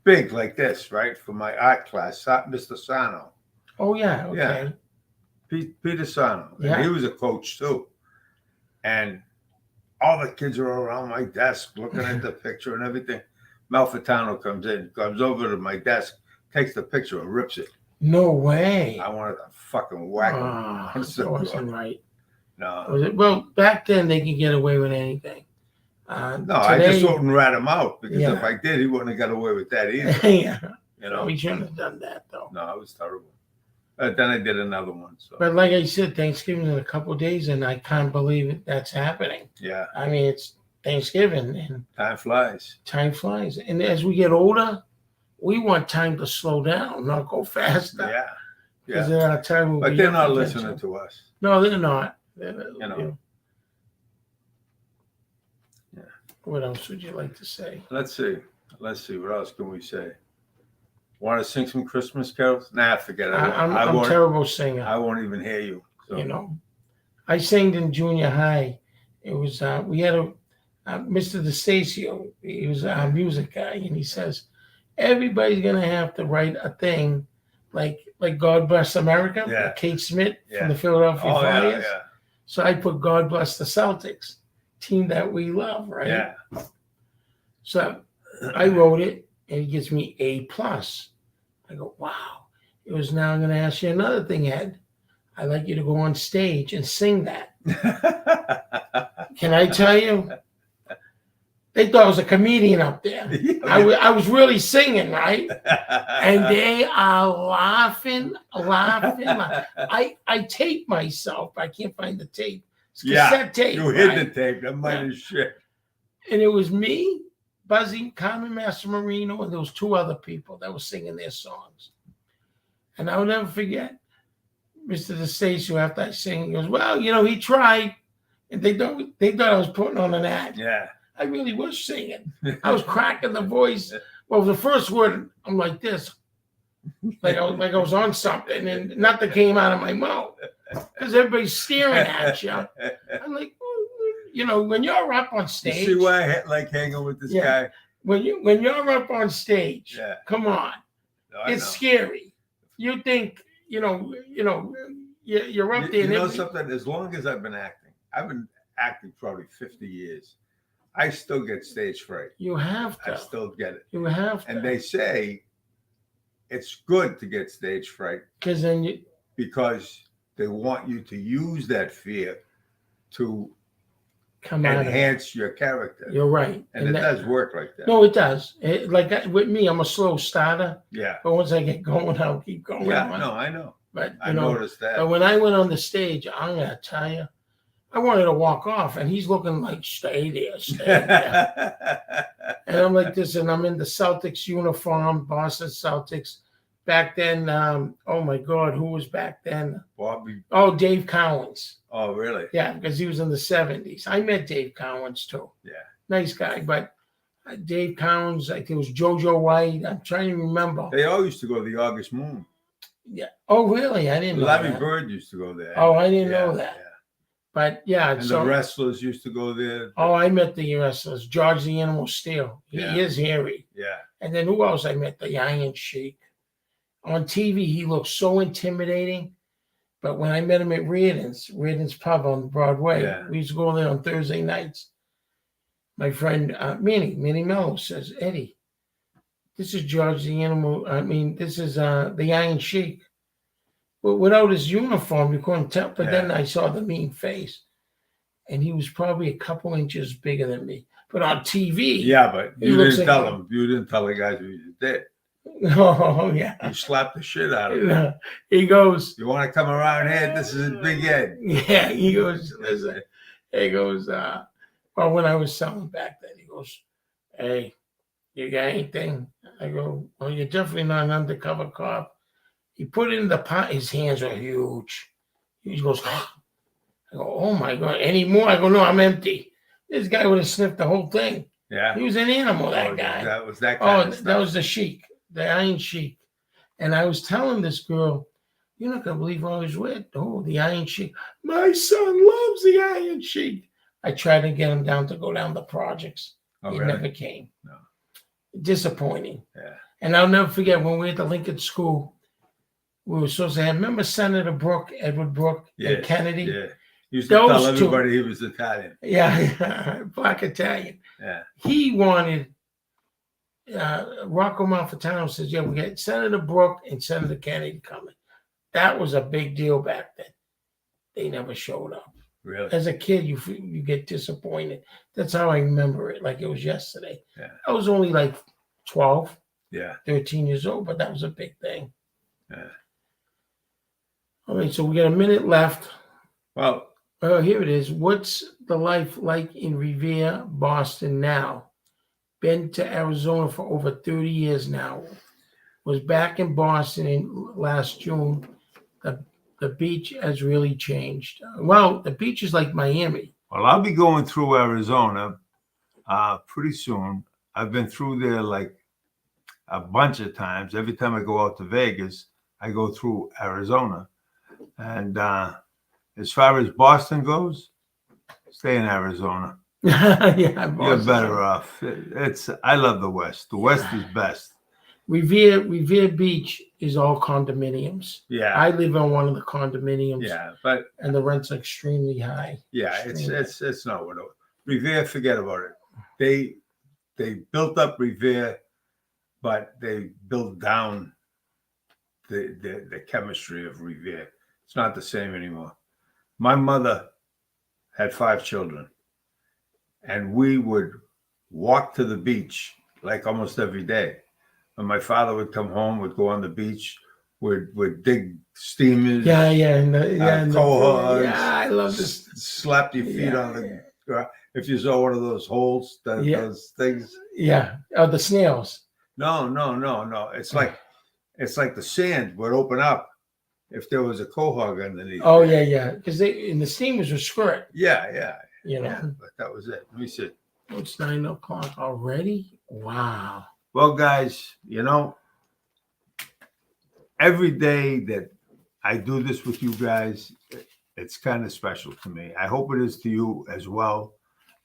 S1: Big like this, right? For my art class, Mr. Sano.
S2: Oh, yeah. Okay.
S1: Yeah. Peter Sano.
S2: Yeah.
S1: And he was a coach too. And all the kids are around my desk looking at the picture and everything. Malfitano comes over to my desk, takes the picture and rips it.
S2: No way.
S1: I wanted to fucking whack him.
S2: That wasn't right.
S1: No.
S2: Well, back then they could get away with anything.
S1: No, I just wouldn't rat him out because if I did, he wouldn't have got away with that either.
S2: Yeah.
S1: You know,
S2: we shouldn't have done that though.
S1: No, it was terrible. Then I did another one. So
S2: But like I said, Thanksgiving in a couple of days, and I can't believe it, that's happening.
S1: yeah,
S2: I mean, it's Thanksgiving, and
S1: time flies.
S2: time flies. And as we get older, we want time to slow down, not go faster.
S1: Yeah,
S2: Because
S1: yeah.
S2: our time will
S1: But
S2: be
S1: they're
S2: up
S1: not
S2: eventually.
S1: listening to us.
S2: No, they're not. They're,
S1: You know. Yeah.
S2: What else would you like to say?
S1: Let's see. What else can we say? Want to sing some Christmas carols? Nah, forget it.
S2: I'm
S1: I
S2: a
S1: won't.
S2: terrible singer.
S1: I won't even hear you. So.
S2: You know, I sang in junior high. It was we had a Mr. DeStacio. He was a music guy, and he says everybody's gonna have to write a thing like "God Bless America,"
S1: Yeah.
S2: Kate Smith
S1: Yeah.
S2: from the Philadelphia
S1: Oh yeah,
S2: Flyers.
S1: yeah.
S2: So I put "God Bless the Celtics," team that we love, right?
S1: Yeah.
S2: So I wrote it, and he gives me A+. I go, wow. It was now I'm going to ask you another thing, Ed. I'd like you to go on stage and sing that. Can I tell you? They thought I was a comedian up there. I was really singing, right? And they are laughing. I taped myself. I can't find the tape. It's cassette tape.
S1: You hid
S2: right?
S1: the tape. That might have shit.
S2: And it was me, Buzzy, Carmen Mastromarino, and there was two other people that were singing their songs. And I'll never forget Mr. DeStacio after I sang, he goes, well, he tried. And they thought I was putting on an act.
S1: Yeah.
S2: I really was singing. I was cracking the voice. Well, the first word, I'm like this. Like I was on something, and nothing came out of my mouth. Because everybody's staring at you. I'm like, when you're up on stage.
S1: You see why I like hanging with this guy?
S2: When you're up on stage, come on.
S1: No,
S2: it's scary. You think, you're up there.
S1: You know something? As long as I've been acting probably 50 years. I still get stage fright.
S2: You have to.
S1: I still get it.
S2: You have to.
S1: And they say it's good to get stage fright.
S2: Because
S1: they want you to use that fear to
S2: come
S1: enhance your character.
S2: You're right.
S1: And it does work like that.
S2: No, it does. Like with me, I'm a slow starter.
S1: Yeah.
S2: But once I get going, I'll keep going.
S1: Yeah, no, I know.
S2: But
S1: I noticed that.
S2: But when I went on the stage, I'm going to tell you, I wanted to walk off, and he's looking like, stay there, stay there. And I'm like this, and I'm in the Celtics uniform, Boston Celtics. Back then, oh my God, who was back then?
S1: Bobby.
S2: Oh, Dave Cowens.
S1: Oh, really?
S2: Yeah, because he was in the 70s. I met Dave Cowens, too.
S1: Yeah.
S2: Nice guy, but Dave Cowens, I think it was JoJo White. I'm trying to remember.
S1: They all used to go to the August Moon.
S2: Yeah. Oh, really? I didn't know
S1: Larry
S2: that.
S1: Bird used to go there.
S2: Oh, I didn't know that.
S1: Yeah.
S2: But yeah,
S1: and the wrestlers used to go there.
S2: Oh, I met the wrestlers. George the Animal Steel. He is hairy.
S1: Yeah.
S2: And then who else I met? The Iron Sheik. On TV, he looked so intimidating. But when I met him at Reardon's Pub on Broadway, we used to go there on Thursday nights. My friend Minnie Mello says, Eddie, this is George the Animal. This is the Iron Sheik. But without his uniform, you couldn't tell. But then I saw the mean face. And he was probably a couple inches bigger than me. But on TV.
S1: Yeah, but you didn't tell him. You didn't tell the guys who you did.
S2: Oh, yeah.
S1: You slapped the shit out of him.
S2: He goes,
S1: you want to come around here? This is Big Ed.
S2: Yeah, he goes, listen. He goes, well, when I was selling back then, he goes, hey, you got anything? I go, well, you're definitely not an undercover cop. He put it in the pot. His hands are huge. He goes, I go, oh my God, any more? I go, no, I'm empty. This guy would have sniffed the whole thing.
S1: Yeah.
S2: He was an animal, that guy.
S1: That was that kind of stuff.
S2: That was the Sheik, the Iron Sheik. And I was telling this girl, you're not going to believe who I was with. Oh, the Iron Sheik. My son loves the Iron Sheik. I tried to get him down to go down the projects. He never came.
S1: No.
S2: Disappointing.
S1: Yeah.
S2: And I'll never forget when we were at the Lincoln School, we were supposed to have, remember Senator Brooke, Edward Brooke, and Kennedy?
S1: Yeah. He used to tell everybody he was Italian.
S2: Yeah, black Italian.
S1: Yeah.
S2: He wanted, Rocco Malfitano says, yeah, we got Senator Brooke and Senator Kennedy coming. That was a big deal back then. They never showed up.
S1: Really?
S2: As a kid, you get disappointed. That's how I remember it, like it was yesterday.
S1: Yeah.
S2: I was only like 12,
S1: 13
S2: years old, but that was a big thing.
S1: Yeah.
S2: All right, so we got a minute left.
S1: Well,
S2: Oh, here it is. What's the life like in Revere, Boston now? Been to Arizona for over 30 years now. Was back in Boston last June. The beach has really changed. Well, the beach is like Miami.
S1: I'll be going through Arizona pretty soon. I've been through there like a bunch of times. Every time I go out to Vegas, I go through Arizona. And as far as Boston goes, stay in Arizona.
S2: Yeah,
S1: You're
S2: Boston's
S1: better
S2: right.
S1: off. I love the West. The West is best.
S2: Revere Beach is all condominiums.
S1: Yeah.
S2: I live in one of the condominiums.
S1: Yeah, but
S2: and the rent's extremely high.
S1: yeah,
S2: Extremely.
S1: it's not what it, Revere. Forget about it. They built up Revere, but they built down the chemistry of Revere. It's not the same anymore. My mother had 5 children, and we would walk to the beach like almost every day. And my father would come home, would go on the beach, would dig steamers.
S2: Yeah,
S1: cohogs.
S2: Yeah, I love this.
S1: Slap your feet on the ground. If you saw one of those holes, those things.
S2: Yeah. Oh, the snails.
S1: No. It's like the sand would open up if there was a quahog underneath.
S2: Oh,
S1: there.
S2: yeah. Because the steamers were squirt.
S1: Yeah.
S2: You know.
S1: Yeah, but that was it. Let me see.
S2: It's 9 o'clock already. Wow.
S1: Well, guys, every day that I do this with you guys, it's kind of special to me. I hope it is to you as well.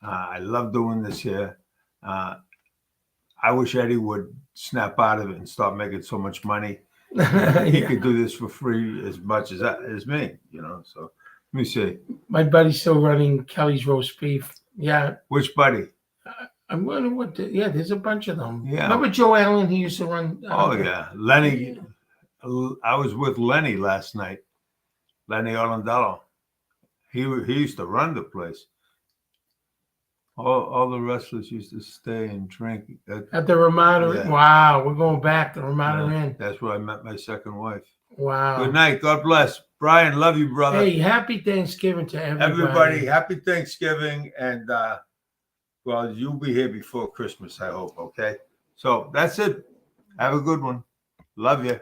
S1: I love doing this here. I wish Eddie would snap out of it and start making so much money. He could do this for free as much as me, So let me see.
S2: My buddy's still running Kelly's roast beef. Yeah.
S1: Which buddy?
S2: I'm wondering there's a bunch of them.
S1: Yeah.
S2: Remember Joe Allen? He used to run.
S1: Oh, yeah. Lenny. I was with Lenny last night. Lenny Orlandello. He used to run the place. All the wrestlers used to stay and drink
S2: At the Ramada.
S1: Yeah.
S2: Wow, we're going back to Ramada Inn.
S1: That's where I met my second wife.
S2: Wow.
S1: Good night. God bless. Brian, love you, brother.
S2: Hey, happy Thanksgiving to everybody.
S1: Everybody, happy Thanksgiving. And, you'll be here before Christmas, I hope, okay? So that's it. Have a good one. Love you.